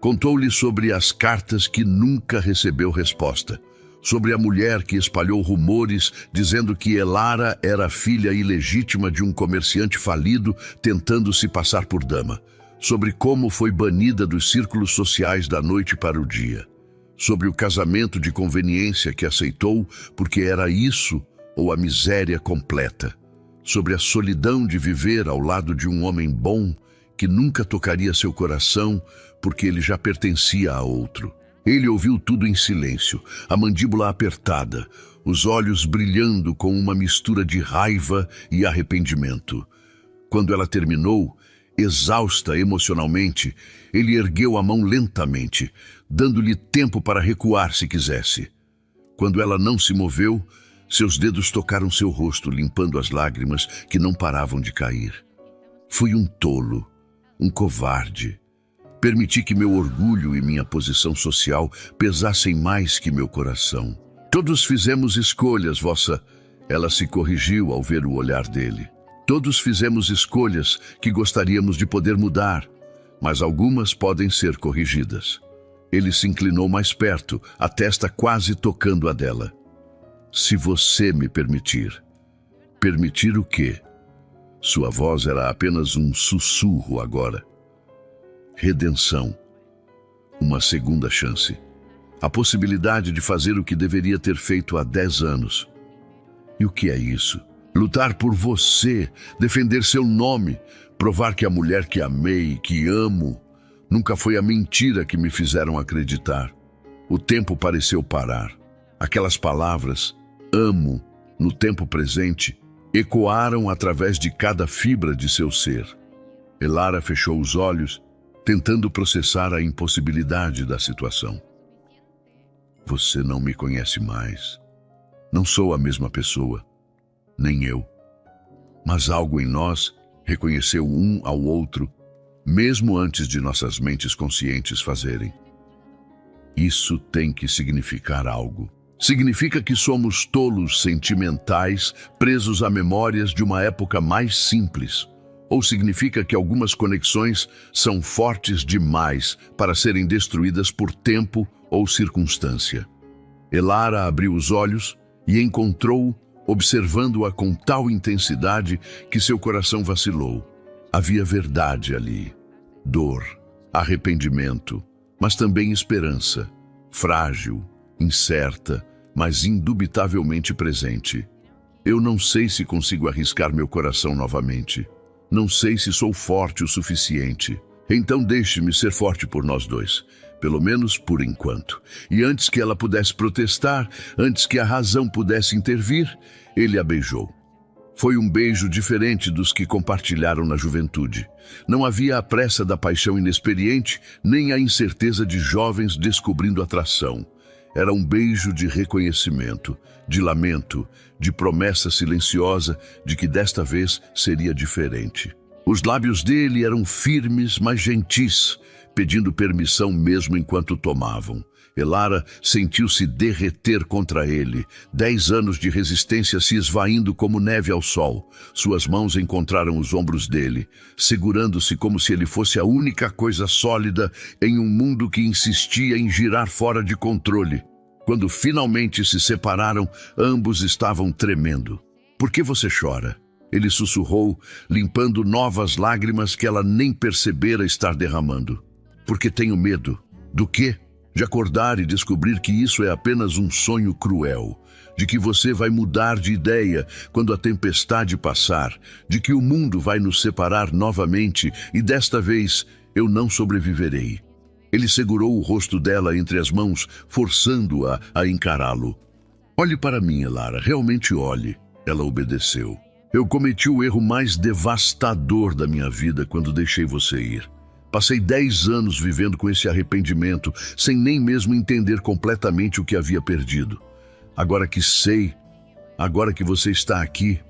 Contou-lhe sobre as cartas que nunca recebeu resposta, sobre a mulher que espalhou rumores dizendo que Elara era filha ilegítima de um comerciante falido tentando se passar por dama, sobre como foi banida dos círculos sociais da noite para o dia, sobre o casamento de conveniência que aceitou porque era isso ou a miséria completa, sobre a solidão de viver ao lado de um homem bom que nunca tocaria seu coração porque ele já pertencia a outro. Ele ouviu tudo em silêncio, a mandíbula apertada, os olhos brilhando com uma mistura de raiva e arrependimento. Quando ela terminou, exausta emocionalmente, ele ergueu a mão lentamente, dando-lhe tempo para recuar se quisesse. Quando ela não se moveu, seus dedos tocaram seu rosto, limpando as lágrimas que não paravam de cair. Fui um tolo, um covarde. Permiti que meu orgulho e minha posição social pesassem mais que meu coração. Todos fizemos escolhas, vossa... Ela se corrigiu ao ver o olhar dele. Todos fizemos escolhas que gostaríamos de poder mudar, mas algumas podem ser corrigidas. Ele se inclinou mais perto, a testa quase tocando a dela. Se você me permitir. Permitir o quê? Sua voz era apenas um sussurro agora. Redenção. Uma segunda chance. A possibilidade de fazer o que deveria ter feito há 10 anos. E o que é isso? Lutar por você, defender seu nome, provar que a mulher que amei, que amo, nunca foi a mentira que me fizeram acreditar. O tempo pareceu parar. Aquelas palavras, amo, no tempo presente, ecoaram através de cada fibra de seu ser. Elara fechou os olhos, tentando processar a impossibilidade da situação. Você não me conhece mais. Não sou a mesma pessoa, nem eu. Mas algo em nós reconheceu um ao outro, mesmo antes de nossas mentes conscientes fazerem. Isso tem que significar algo. Significa que somos tolos sentimentais, presos a memórias de uma época mais simples. Ou significa que algumas conexões são fortes demais para serem destruídas por tempo ou circunstância. Elara abriu os olhos e encontrou-o observando-a com tal intensidade que seu coração vacilou. Havia verdade ali, dor, arrependimento, mas também esperança, frágil, incerta, mas indubitavelmente presente. Eu não sei se consigo arriscar meu coração novamente. Não sei se sou forte o suficiente. Então deixe-me ser forte por nós dois, pelo menos por enquanto. E antes que ela pudesse protestar, antes que a razão pudesse intervir, ele a beijou. Foi um beijo diferente dos que compartilharam na juventude. Não havia a pressa da paixão inexperiente, nem a incerteza de jovens descobrindo atração. Era um beijo de reconhecimento, de lamento, de promessa silenciosa de que desta vez seria diferente. Os lábios dele eram firmes, mas gentis, pedindo permissão mesmo enquanto tomavam. Elara sentiu-se derreter contra ele, 10 anos de resistência se esvaindo como neve ao sol. Suas mãos encontraram os ombros dele, segurando-se como se ele fosse a única coisa sólida em um mundo que insistia em girar fora de controle. Quando finalmente se separaram, ambos estavam tremendo. "Por que você chora?" Ele sussurrou, limpando novas lágrimas que ela nem percebera estar derramando. "Porque tenho medo." "Do quê?" de acordar e descobrir que isso é apenas um sonho cruel, de que você vai mudar de ideia quando a tempestade passar, de que o mundo vai nos separar novamente e desta vez eu não sobreviverei. Ele segurou o rosto dela entre as mãos, forçando-a a encará-lo. Olhe para mim, Elara, realmente olhe. Ela obedeceu. Eu cometi o erro mais devastador da minha vida quando deixei você ir. Passei 10 anos vivendo com esse arrependimento, sem nem mesmo entender completamente o que havia perdido. Agora que sei, agora que você está aqui,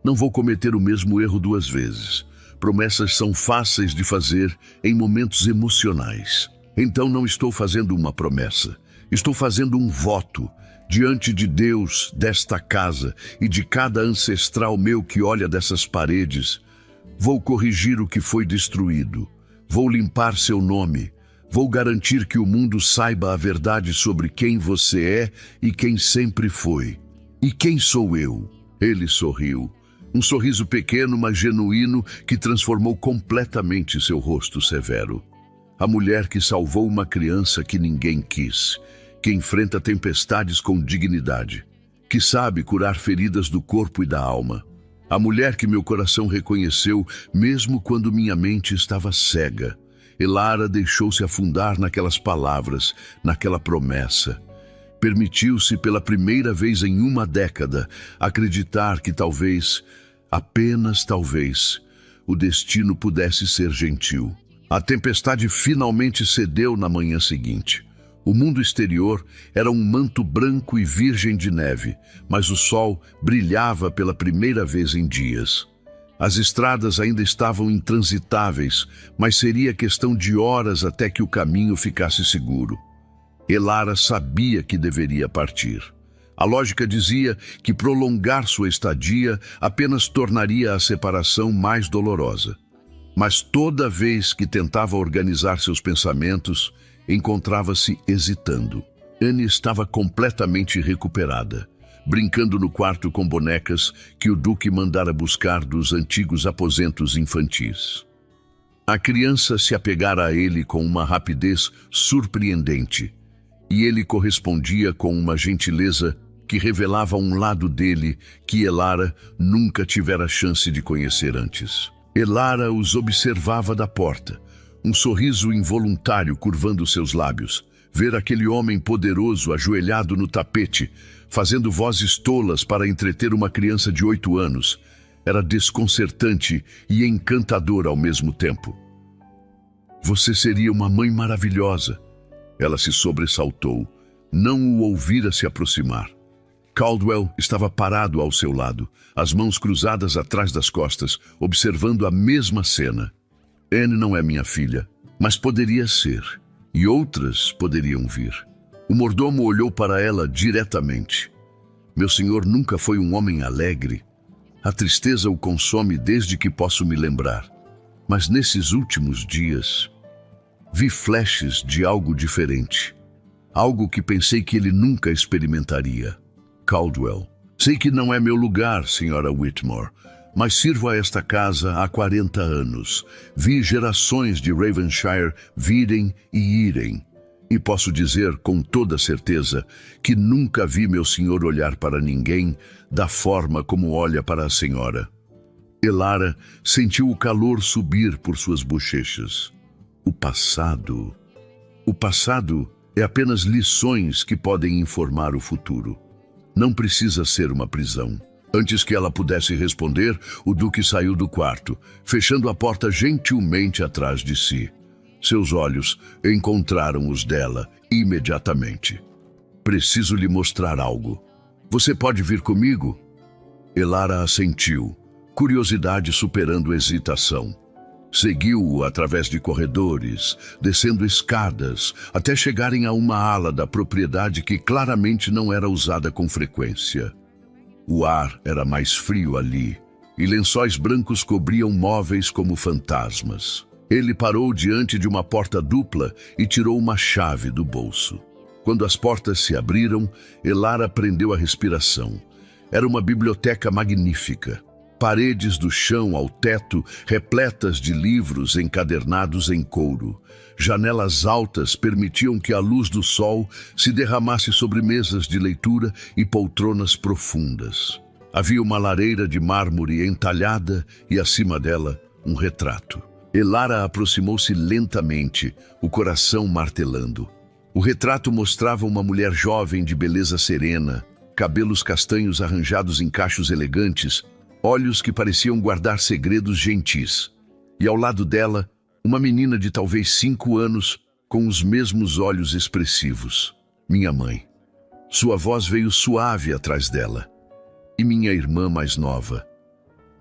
não vou cometer o mesmo erro 2 vezes. Promessas são fáceis de fazer em momentos emocionais. Então não estou fazendo uma promessa, estou fazendo um voto diante de Deus, desta casa e de cada ancestral meu que olha dessas paredes. Vou corrigir o que foi destruído. Vou limpar seu nome. Vou garantir que o mundo saiba a verdade sobre quem você é e quem sempre foi. E quem sou eu? Ele sorriu. Um sorriso pequeno, mas genuíno, que transformou completamente seu rosto severo. A mulher que salvou uma criança que ninguém quis, que enfrenta tempestades com dignidade, que sabe curar feridas do corpo e da alma. A mulher que meu coração reconheceu mesmo quando minha mente estava cega. Elara deixou-se afundar naquelas palavras, naquela promessa. Permitiu-se pela primeira vez em uma década acreditar que talvez, apenas talvez, o destino pudesse ser gentil. A tempestade finalmente cedeu na manhã seguinte. O mundo exterior era um manto branco e virgem de neve, mas o sol brilhava pela primeira vez em dias. As estradas ainda estavam intransitáveis, mas seria questão de horas até que o caminho ficasse seguro. Elara sabia que deveria partir. A lógica dizia que prolongar sua estadia apenas tornaria a separação mais dolorosa. Mas toda vez que tentava organizar seus pensamentos, encontrava-se hesitando. Anne estava completamente recuperada, brincando no quarto com bonecas que o Duque mandara buscar dos antigos aposentos infantis. A criança se apegara a ele com uma rapidez surpreendente, e ele correspondia com uma gentileza que revelava um lado dele que Elara nunca tivera chance de conhecer antes. Elara os observava da porta, um sorriso involuntário curvando seus lábios. Ver aquele homem poderoso ajoelhado no tapete, fazendo vozes tolas para entreter uma criança de 8 anos, era desconcertante e encantador ao mesmo tempo. Você seria uma mãe maravilhosa. Ela se sobressaltou. Não o ouvira se aproximar. Caldwell estava parado ao seu lado, as mãos cruzadas atrás das costas, observando a mesma cena. Anne não é minha filha, mas poderia ser, e outras poderiam vir. O mordomo olhou para ela diretamente. Meu senhor nunca foi um homem alegre. A tristeza o consome desde que posso me lembrar. Mas nesses últimos dias, vi flashes de algo diferente. Algo que pensei que ele nunca experimentaria. Caldwell, sei que não é meu lugar, senhora Whitmore, mas sirvo a esta casa há 40 anos. Vi gerações de Ravenshire virem e irem. E posso dizer com toda certeza que nunca vi meu senhor olhar para ninguém da forma como olha para a senhora. Elara sentiu o calor subir por suas bochechas. O passado é apenas lições que podem informar o futuro. Não precisa ser uma prisão. Antes que ela pudesse responder, o Duque saiu do quarto, fechando a porta gentilmente atrás de si. Seus olhos encontraram os dela imediatamente. Preciso lhe mostrar algo. Você pode vir comigo? Elara assentiu, curiosidade superando hesitação. Seguiu-o através de corredores, descendo escadas, até chegarem a uma ala da propriedade que claramente não era usada com frequência. O ar era mais frio ali, e lençóis brancos cobriam móveis como fantasmas. Ele parou diante de uma porta dupla e tirou uma chave do bolso. Quando as portas se abriram, Elara prendeu a respiração. Era uma biblioteca magnífica. paredes do chão ao teto repletas de livros encadernados em couro. Janelas altas permitiam que a luz do sol se derramasse sobre mesas de leitura e poltronas profundas. Havia uma lareira de mármore entalhada e, acima dela, um retrato. Elara aproximou-se lentamente, o coração martelando. O retrato mostrava uma mulher jovem de beleza serena, cabelos castanhos arranjados em cachos elegantes, olhos que pareciam guardar segredos gentis. E ao lado dela, uma menina de talvez 5 anos, com os mesmos olhos expressivos. Minha mãe. Sua voz veio suave atrás dela. E minha irmã mais nova.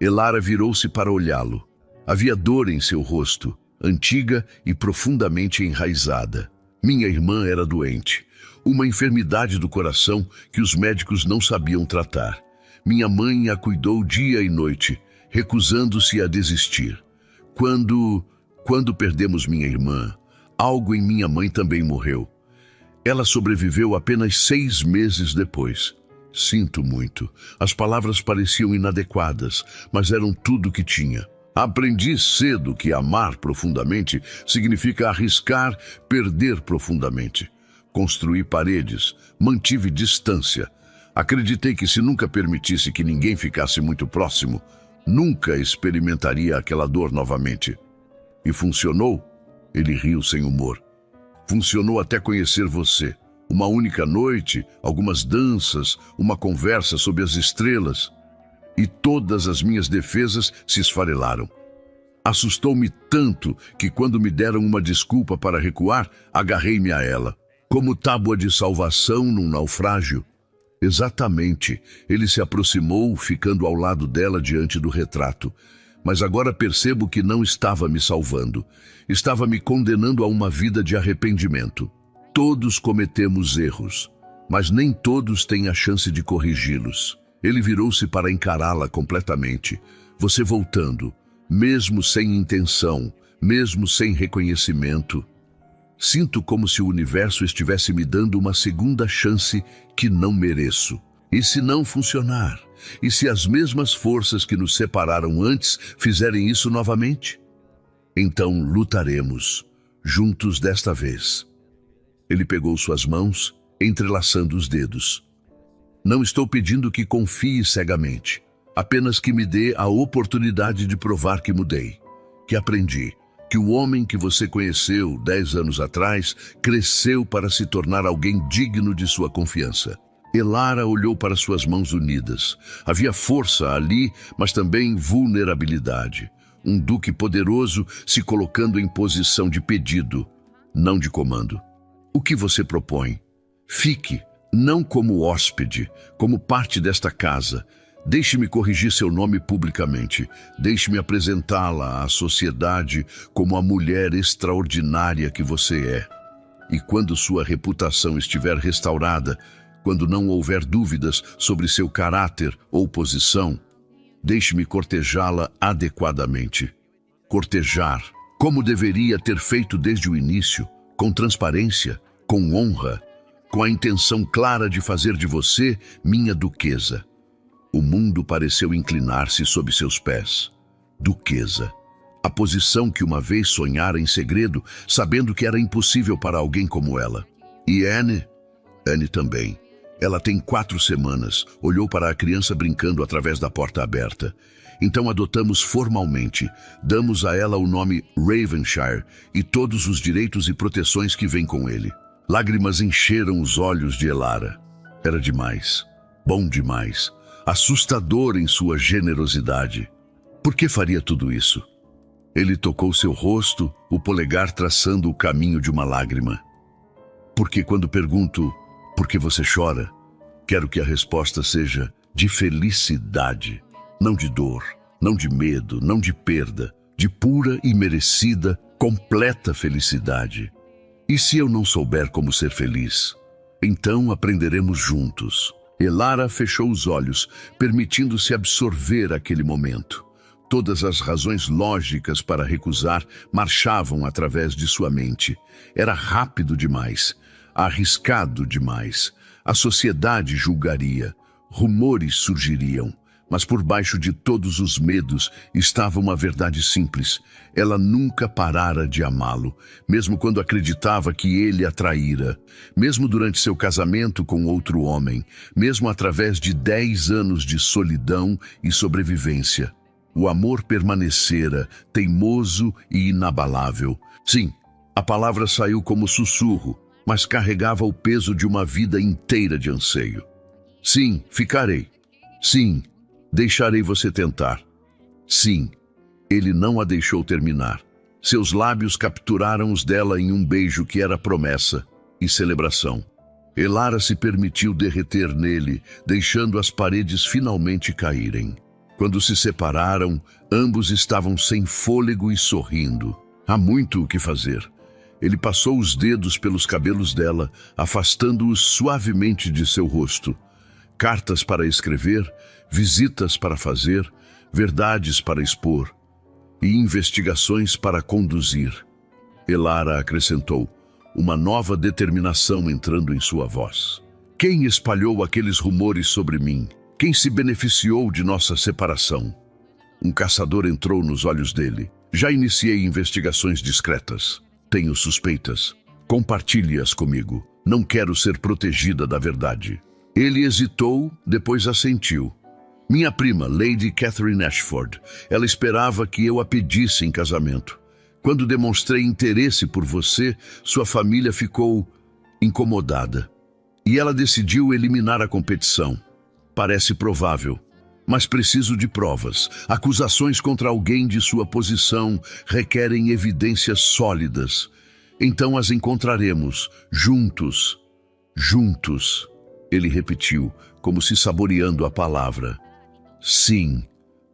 Elara virou-se para olhá-lo. Havia dor em seu rosto, antiga e profundamente enraizada. Minha irmã era doente, uma enfermidade do coração que os médicos não sabiam tratar. Minha mãe a cuidou dia e noite, recusando-se a desistir. Quando perdemos minha irmã, algo em minha mãe também morreu. Ela sobreviveu apenas 6 meses depois. Sinto muito. As palavras pareciam inadequadas, mas eram tudo o que tinha. Aprendi cedo que amar profundamente significa arriscar, perder profundamente. Construí paredes, mantive distância. Acreditei que se nunca permitisse que ninguém ficasse muito próximo, nunca experimentaria aquela dor novamente. E funcionou? Ele riu sem humor. Funcionou até conhecer você. Uma única noite, algumas danças, uma conversa sob as estrelas. E todas as minhas defesas se esfarelaram. Assustou-me tanto que quando me deram uma desculpa para recuar, agarrei-me a ela. Como tábua de salvação num naufrágio. Exatamente. Ele se aproximou, ficando ao lado dela diante do retrato. Mas agora percebo que não estava me salvando. Estava me condenando a uma vida de arrependimento. Todos cometemos erros, mas nem todos têm a chance de corrigi-los. Ele virou-se para encará-la completamente. Você voltando, mesmo sem intenção, mesmo sem reconhecimento. Sinto como se o universo estivesse me dando uma segunda chance que não mereço. E se não funcionar? E se as mesmas forças que nos separaram antes fizerem isso novamente? Então lutaremos, juntos desta vez. Ele pegou suas mãos, entrelaçando os dedos. Não estou pedindo que confie cegamente, apenas que me dê a oportunidade de provar que mudei, que aprendi, que o homem que você conheceu 10 anos atrás cresceu para se tornar alguém digno de sua confiança. Elara olhou para suas mãos unidas. Havia força ali, mas também vulnerabilidade. Um duque poderoso se colocando em posição de pedido, não de comando. O que você propõe? Fique, não como hóspede, como parte desta casa. Deixe-me corrigir seu nome publicamente. Deixe-me apresentá-la à sociedade como a mulher extraordinária que você é. E quando sua reputação estiver restaurada, quando não houver dúvidas sobre seu caráter ou posição, deixe-me cortejá-la adequadamente. Cortejar, como deveria ter feito desde o início, com transparência, com honra, com a intenção clara de fazer de você minha duquesa. O mundo pareceu inclinar-se sob seus pés. Duquesa. A posição que uma vez sonhara em segredo, sabendo que era impossível para alguém como ela. E Anne? Anne também. Ela tem 4 semanas, olhou para a criança brincando através da porta aberta. Então adotamos formalmente, damos a ela o nome Ravenshire e todos os direitos e proteções que vêm com ele. Lágrimas encheram os olhos de Elara. Era demais, bom demais, assustador em sua generosidade. Por que faria tudo isso? Ele tocou seu rosto, o polegar traçando o caminho de uma lágrima. Porque quando pergunto, por que você chora? Quero que a resposta seja de felicidade, não de dor, não de medo, não de perda, de pura e merecida, completa felicidade. E se eu não souber como ser feliz? Então aprenderemos juntos. Elara fechou os olhos, permitindo-se absorver aquele momento. Todas as razões lógicas para recusar marchavam através de sua mente. Era rápido demais, arriscado demais. A sociedade julgaria, rumores surgiriam, Mas por baixo de todos os medos estava uma verdade simples. Ela nunca parara de amá-lo, mesmo quando acreditava que ele a traíra, mesmo durante seu casamento com outro homem, mesmo através de 10 anos de solidão e sobrevivência. O amor permanecera, teimoso e inabalável. Sim, a palavra saiu como sussurro, mas carregava o peso de uma vida inteira de anseio. Sim, ficarei. Sim, deixarei você tentar. Sim, ele não a deixou terminar. Seus lábios capturaram os dela em um beijo que era promessa e celebração. Elara se permitiu derreter nele, deixando as paredes finalmente caírem. Quando se separaram, ambos estavam sem fôlego e sorrindo. Há muito o que fazer. Ele passou os dedos pelos cabelos dela, afastando-os suavemente de seu rosto. Cartas para escrever, visitas para fazer, verdades para expor e investigações para conduzir. Elara acrescentou, uma nova determinação entrando em sua voz. Quem espalhou aqueles rumores sobre mim? Quem se beneficiou de nossa separação? Um caçador entrou nos olhos dele. Já iniciei investigações discretas. Tenho suspeitas. Compartilhe-as comigo. Não quero ser protegida da verdade. Ele hesitou, depois assentiu. Minha prima, Lady Catherine Ashford. Ela esperava que eu a pedisse em casamento. Quando demonstrei interesse por você, sua família ficou incomodada. E ela decidiu eliminar a competição. Parece provável, mas preciso de provas. Acusações contra alguém de sua posição requerem evidências sólidas. Então as encontraremos, juntos. Juntos. Ele repetiu, como se saboreando a palavra. Sim,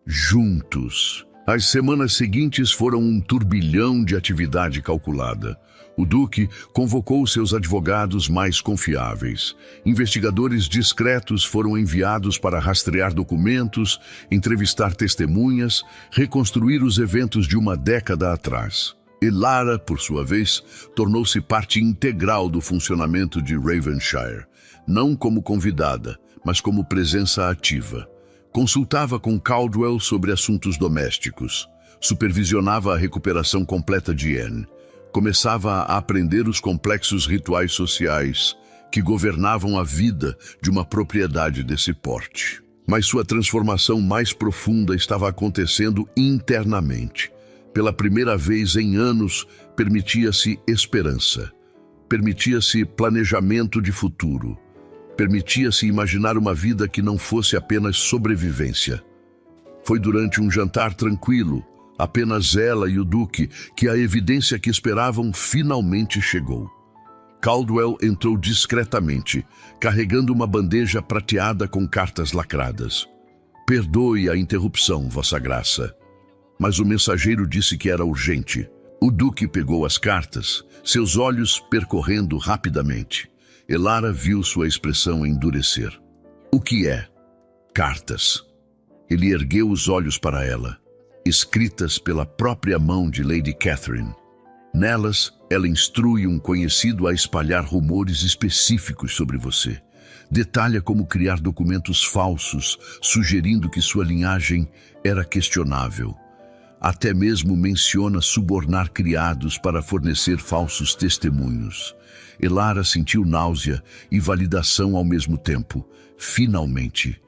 juntos. As semanas seguintes foram um turbilhão de atividade calculada. O Duque convocou seus advogados mais confiáveis. Investigadores discretos foram enviados para rastrear documentos, entrevistar testemunhas, reconstruir os eventos de uma década atrás. Elara, por sua vez, tornou-se parte integral do funcionamento de Ravenshire, não como convidada, mas como presença ativa. Consultava com Caldwell sobre assuntos domésticos, supervisionava a recuperação completa de Anne, começava a aprender os complexos rituais sociais que governavam a vida de uma propriedade desse porte. Mas sua transformação mais profunda estava acontecendo internamente. Pela primeira vez em anos, permitia-se esperança, permitia-se planejamento de futuro, permitia-se imaginar uma vida que não fosse apenas sobrevivência. Foi durante um jantar tranquilo, apenas ela e o Duque, que a evidência que esperavam finalmente chegou. Caldwell entrou discretamente, carregando uma bandeja prateada com cartas lacradas. Perdoe a interrupção, Vossa Graça. Mas o mensageiro disse que era urgente. O Duque pegou as cartas, seus olhos percorrendo rapidamente. Elara viu sua expressão endurecer. O que é? Cartas. Ele ergueu os olhos para ela, escritas pela própria mão de Lady Catherine. Nelas, ela instrui um conhecido a espalhar rumores específicos sobre você. Detalha como criar documentos falsos, sugerindo que sua linhagem era questionável. Até mesmo menciona subornar criados para fornecer falsos testemunhos. Elara sentiu náusea e validação ao mesmo tempo. Finalmente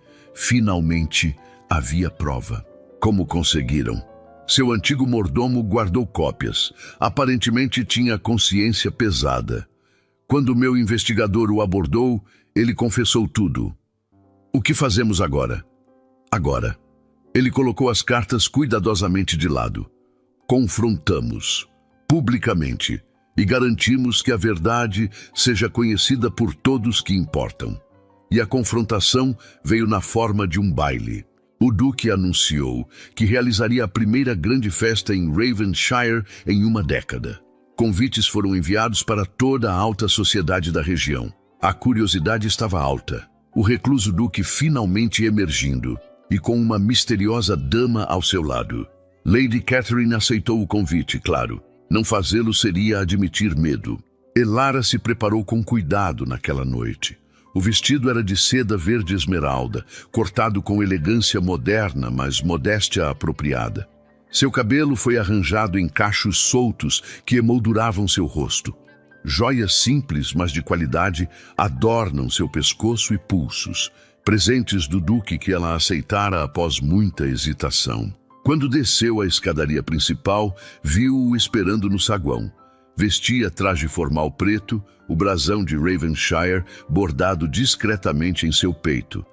havia prova. Como conseguiram? Seu antigo mordomo guardou cópias. Aparentemente tinha consciência pesada. Quando meu investigador o abordou, ele confessou tudo. O que fazemos agora? Agora. Ele colocou as cartas cuidadosamente de lado. Confrontamos, publicamente, e garantimos que a verdade seja conhecida por todos que importam. E a confrontação veio na forma de um baile. O Duque anunciou que realizaria a primeira grande festa em Ravenshire em uma década. Convites foram enviados para toda a alta sociedade da região. A curiosidade estava alta. O recluso Duque finalmente emergindo, e com uma misteriosa dama ao seu lado. Lady Catherine aceitou o convite, claro. Não fazê-lo seria admitir medo. Elara se preparou com cuidado naquela noite. O vestido era de seda verde esmeralda, cortado com elegância moderna, mas modéstia apropriada. Seu cabelo foi arranjado em cachos soltos que emolduravam seu rosto. Joias simples, mas de qualidade, adornam seu pescoço e pulsos, presentes do duque que ela aceitara após muita hesitação. Quando desceu a escadaria principal, viu-o esperando no saguão. Vestia traje formal preto, o brasão de Ravenshire bordado discretamente em seu peito.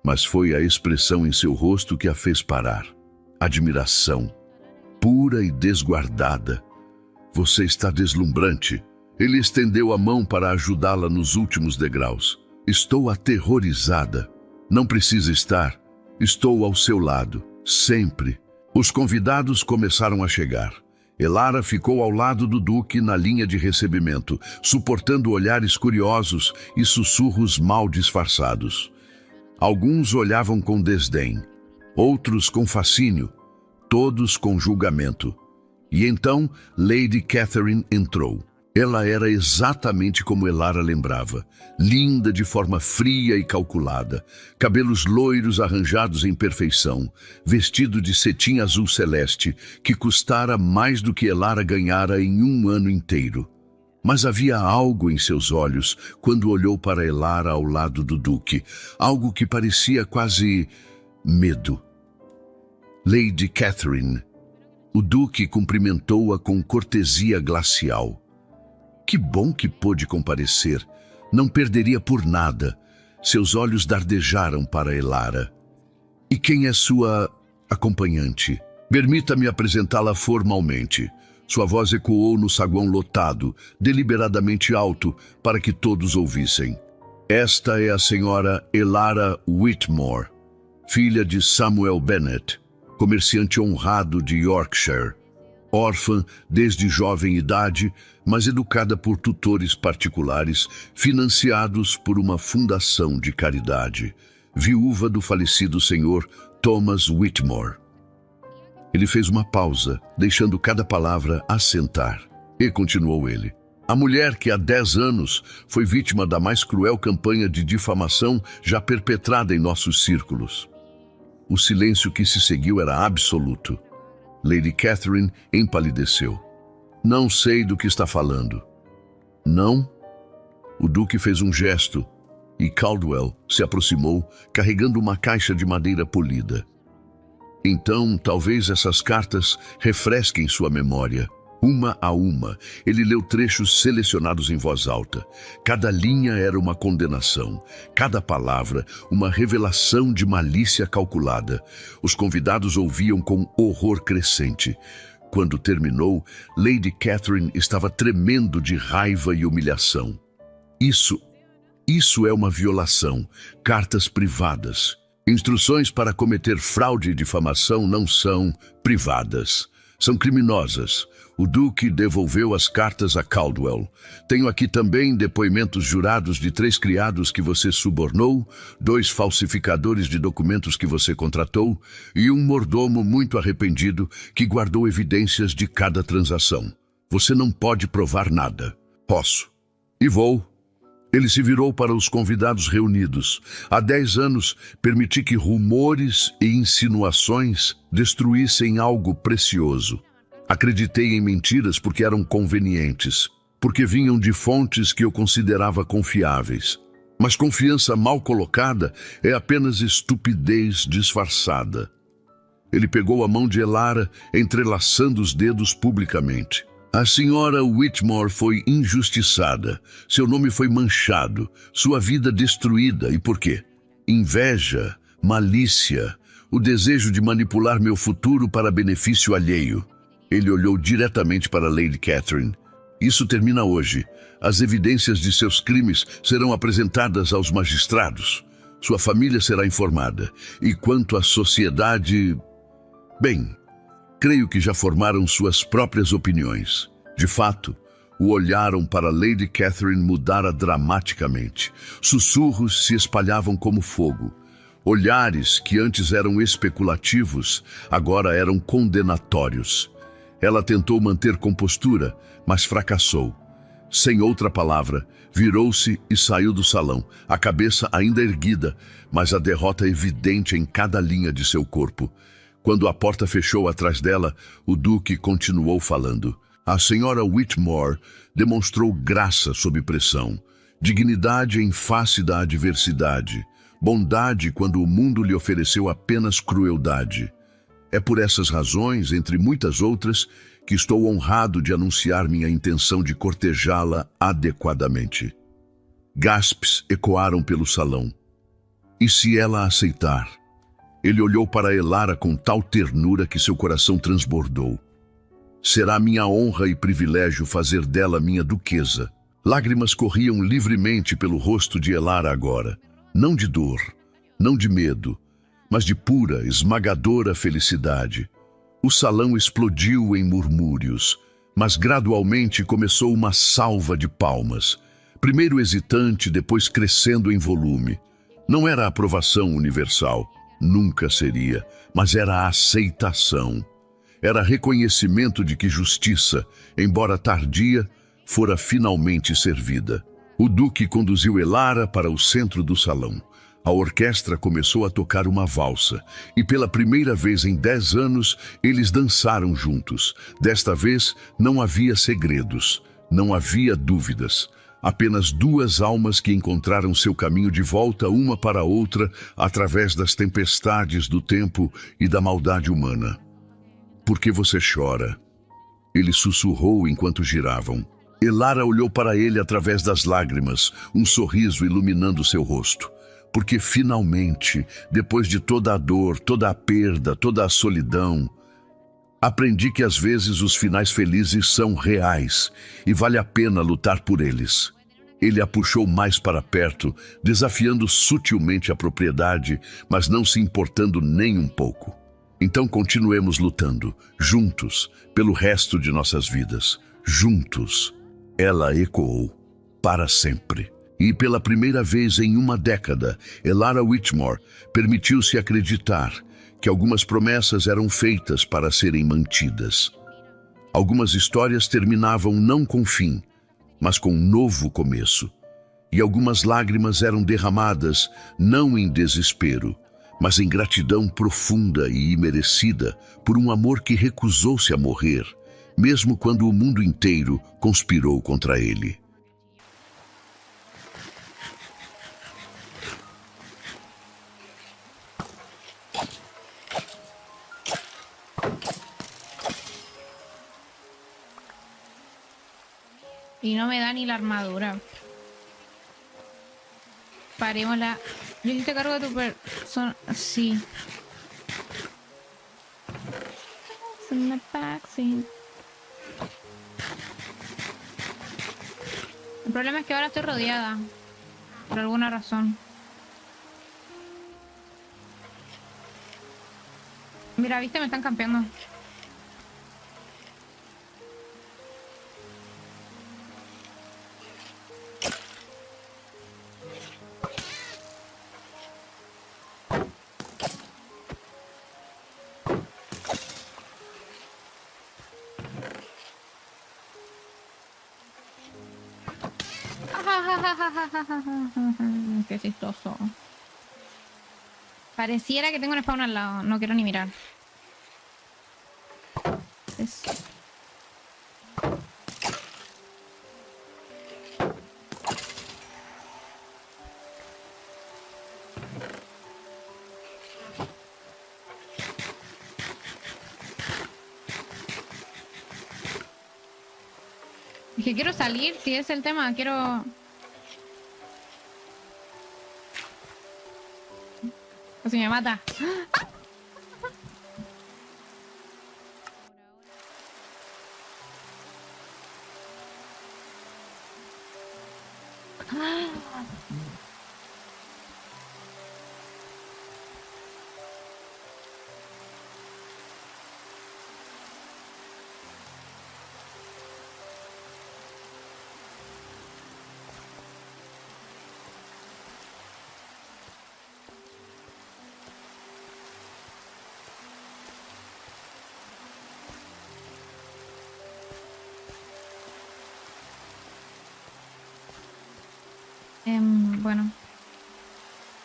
Mas foi a expressão em seu rosto que a fez parar. Admiração, pura e desguardada. Você está deslumbrante. Ele estendeu a mão para ajudá-la nos últimos degraus. Estou aterrorizada. Não precisa estar. Estou ao seu lado, sempre. Os convidados começaram a chegar. Elara ficou ao lado do duque na linha de recebimento, suportando olhares curiosos e sussurros mal disfarçados. Alguns olhavam com desdém, outros com fascínio, todos com julgamento. E então Lady Catherine entrou. Ela era exatamente como Elara lembrava, linda de forma fria e calculada, cabelos loiros arranjados em perfeição, vestido de cetim azul celeste, que custara mais do que Elara ganhara em um ano inteiro. Mas havia algo em seus olhos quando olhou para Elara ao lado do duque, algo que parecia quase medo. Lady Catherine. O duque cumprimentou-a com cortesia glacial. Que bom que pôde comparecer. Não perderia por nada. Seus olhos dardejaram para Elara. E quem é sua acompanhante? Permita-me apresentá-la formalmente. Sua voz ecoou no saguão lotado, deliberadamente alto, para que todos ouvissem. Esta é a senhora Elara Whitmore, filha de Samuel Bennet, comerciante honrado de Yorkshire. Órfã desde jovem idade, mas educada por tutores particulares, financiados por uma fundação de caridade. Viúva do falecido senhor Thomas Whitmore. Ele fez uma pausa, deixando cada palavra assentar. E continuou ele. A mulher que há 10 anos foi vítima da mais cruel campanha de difamação já perpetrada em nossos círculos. O silêncio que se seguiu era absoluto. Lady Catherine empalideceu. Não sei do que está falando. Não? O duque fez um gesto e Caldwell se aproximou, carregando uma caixa de madeira polida. Então, talvez essas cartas refresquem sua memória. Uma a uma, ele leu trechos selecionados em voz alta. Cada linha era uma condenação, cada palavra uma revelação de malícia calculada. Os convidados ouviam com horror crescente. Quando terminou, Lady Catherine estava tremendo de raiva e humilhação. Isso é uma violação. Cartas privadas. Instruções para cometer fraude e difamação não são privadas. São criminosas. O duque devolveu as cartas a Caldwell. Tenho aqui também depoimentos jurados de 3 criados que você subornou, 2 falsificadores de documentos que você contratou e um mordomo muito arrependido que guardou evidências de cada transação. Você não pode provar nada. Posso. E vou. Ele se virou para os convidados reunidos. Há 10 anos, permiti que rumores e insinuações destruíssem algo precioso. Acreditei em mentiras porque eram convenientes, porque vinham de fontes que eu considerava confiáveis. Mas confiança mal colocada é apenas estupidez disfarçada. Ele pegou a mão de Elara, entrelaçando os dedos publicamente. A senhora Whitmore foi injustiçada, seu nome foi manchado, sua vida destruída. E por quê? Inveja, malícia, o desejo de manipular meu futuro para benefício alheio. Ele olhou diretamente para Lady Catherine. Isso termina hoje. As evidências de seus crimes serão apresentadas aos magistrados. Sua família será informada. E quanto à sociedade... Bem, creio que já formaram suas próprias opiniões. De fato, o olharam para Lady Catherine mudara dramaticamente. Sussurros se espalhavam como fogo. Olhares que antes eram especulativos, agora eram condenatórios. Ela tentou manter compostura, mas fracassou. Sem outra palavra, virou-se e saiu do salão, a cabeça ainda erguida, mas a derrota evidente em cada linha de seu corpo. Quando a porta fechou atrás dela, o Duque continuou falando. A senhora Whitmore demonstrou graça sob pressão, dignidade em face da adversidade, bondade quando o mundo lhe ofereceu apenas crueldade. É por essas razões, entre muitas outras, que estou honrado de anunciar minha intenção de cortejá-la adequadamente. Gaspes ecoaram pelo salão. E se ela aceitar? Ele olhou para Elara com tal ternura que seu coração transbordou. Será minha honra e privilégio fazer dela minha duquesa. Lágrimas corriam livremente pelo rosto de Elara agora. Não de dor, não de medo, mas de pura, esmagadora felicidade. O salão explodiu em murmúrios, mas gradualmente começou uma salva de palmas. Primeiro hesitante, depois crescendo em volume. Não era a aprovação universal, nunca seria, mas era a aceitação. Era reconhecimento de que justiça, embora tardia, fora finalmente servida. O Duque conduziu Elara para o centro do salão. A orquestra começou a tocar uma valsa, e pela primeira vez em 10 anos, eles dançaram juntos. Desta vez, não havia segredos, não havia dúvidas. Apenas duas almas que encontraram seu caminho de volta uma para a outra através das tempestades do tempo e da maldade humana. Por que você chora? Ele sussurrou enquanto giravam. Elara olhou para ele através das lágrimas, um sorriso iluminando seu rosto. Porque finalmente, depois de toda a dor, toda a perda, toda a solidão, aprendi que às vezes os finais felizes são reais e vale a pena lutar por eles. Ele a puxou mais para perto, desafiando sutilmente a propriedade, mas não se importando nem um pouco. Então continuemos lutando, juntos, pelo resto de nossas vidas. Juntos. Ela ecoou, para sempre. E pela primeira vez em uma década, Elara Whitmore permitiu-se acreditar que algumas promessas eram feitas para serem mantidas. Algumas histórias terminavam não com fim, mas com um novo começo. E algumas lágrimas eram derramadas não em desespero, mas em gratidão profunda e imerecida por um amor que recusou-se a morrer, mesmo quando o mundo inteiro conspirou contra ele. Y no me da ni la armadura. Parémosla. Yo sí te cargo de tu persona. Sí. El problema es que ahora estoy rodeada. Por alguna razón. Mira, viste, me están campeando. Qué chistoso. Pareciera que tengo un spawn al lado. No quiero ni mirar. Es que quiero salir, si es el tema, quiero... O si me mata. Bueno,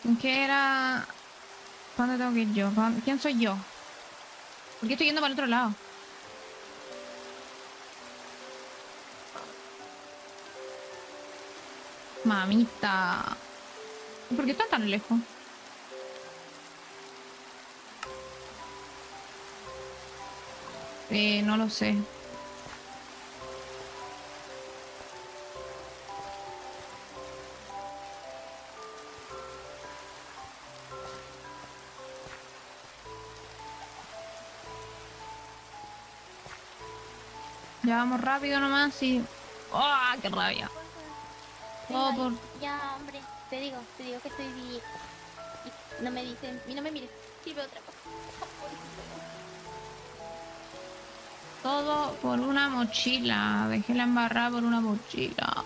¿en qué era? ¿Para dónde tengo que ir yo? ¿Quién soy yo? ¿Por qué estoy yendo para el otro lado? Mamita. ¿Y por qué están tan lejos? No lo sé. Ya vamos rápido nomás y... ¡Oh, qué rabia! Todo Venga, por... ya, hombre, te digo que estoy bien. Y no me dicen, y no me mires, sirve otra cosa. Todo por una mochila. Dejé la embarrada por una mochila.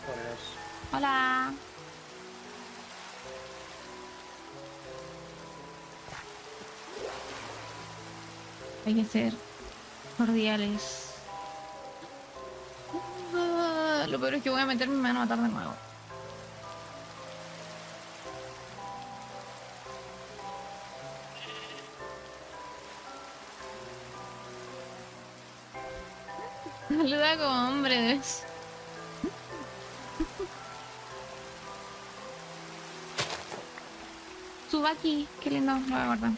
Buenas. Hola. Hay que ser cordiales. Lo peor es que voy a meterme y me van a matar de nuevo. Saluda como hombre, ¿ves? Suba aquí. Qué lindo. Lo voy a guardar.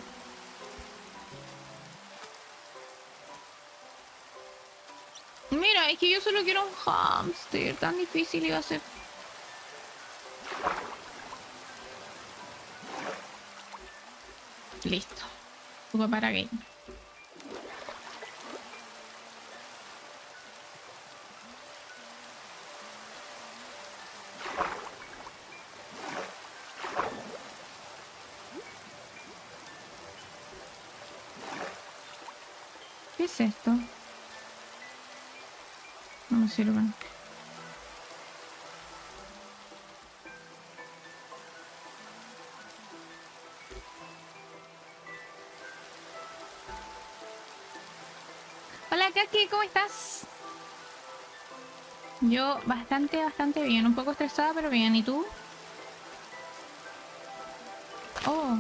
Mira, es que yo solo quiero un hámster. Tan difícil iba a ser. Listo. Suba para game. ¿Qué es esto? No me sirve. Hola, Kaki, ¿cómo estás? Yo bastante bien. Un poco estresada, pero bien. ¿Y tú? Oh.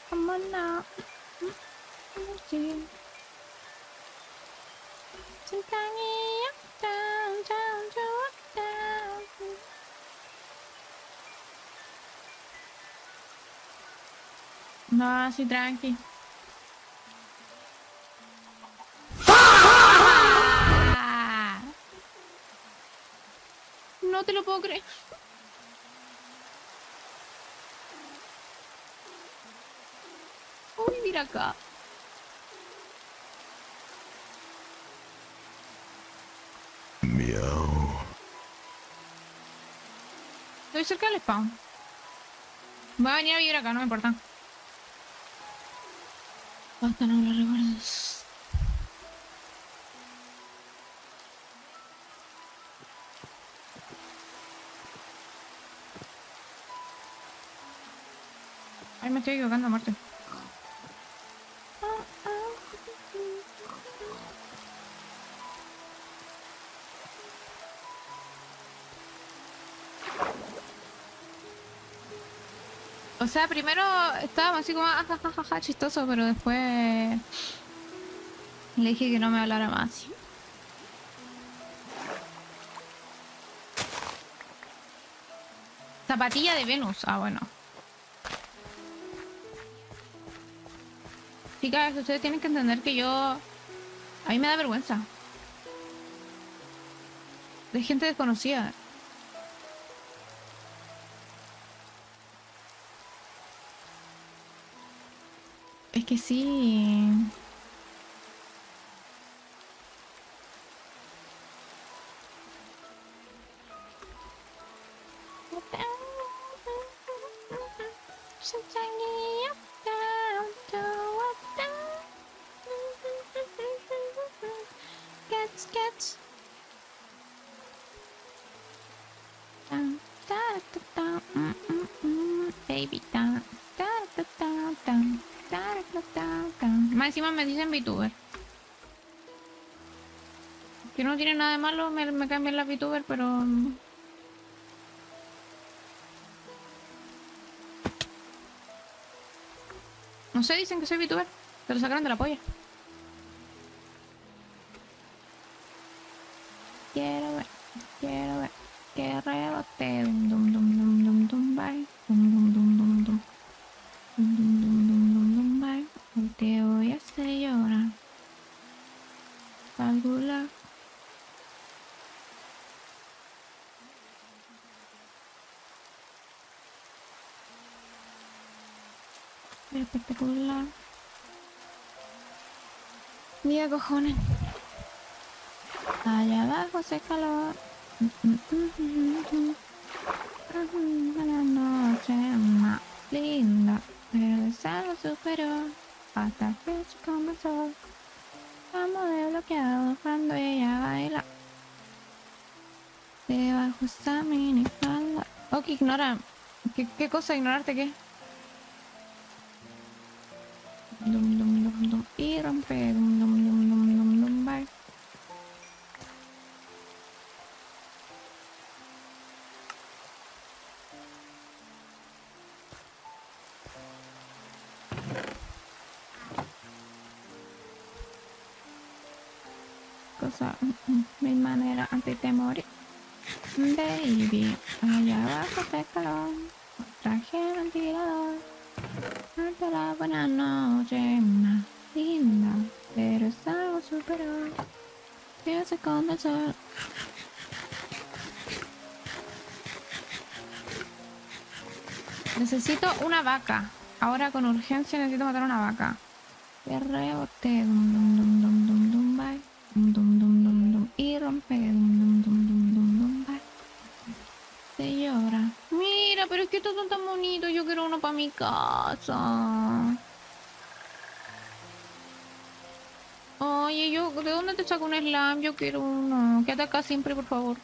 Come on now. No, así tranqui. ¡Ah! No te lo puedo creer. Uy, mira acá. Miau. Estoy cerca del spawn. Voy a venir a vivir acá, no me importa. Basta, no me lo recuerdes. Ay, me estoy equivocando a muerte. O sea, primero estábamos así como ajajajaja, chistoso, pero después le dije que no me hablara más. Zapatilla de Venus. Ah, bueno. Chicas, ustedes tienen que entender que yo... A mí me da vergüenza. De gente desconocida. Es que sí. Cats, cats. Baby, más encima me dicen VTuber. Que no tiene nada de malo, me cambian la VTuber, pero... No sé, dicen que soy VTuber. Te lo sacaron de la polla. Quiero ver que rebote. Dum dum dum dum dum dum bye. Dum dum dum dum dum. Dum dum dum dum dum dum bye. Hoy te voy a hacer llorar. Calcula. Espectacular. Mira, cojones. Allá abajo hace calor. La noche más linda, pero es algo superior. Hasta que se comenzó. Estamos desbloqueados cuando ella baila. Debajo está minifalda. Ok, ignora. ¿Qué cosa? ¿Ignorarte qué? Dum dum dum dum. Y rompe. Dum dum dum dum dum dum. Bye. Cosa. Mil maneras antes de morir. Baby. Allá abajo hace calor. Traje ventilador. Hasta la buena noche más linda, pero es algo superior. Que se esconde el sol. Necesito una vaca. Ahora con urgencia necesito matar una vaca. Que rebote. Dum dum dum dum dum dum bye. Dum dum dum dum dum. Y rompe. Dum dum dum dum dum dum bye. Se llora. Mira, pero es que estos son tan bonitos. Yo quiero uno para mi casa. Oye, ¿de dónde te saco un slime? Yo quiero uno. Quédate acá siempre, por favor.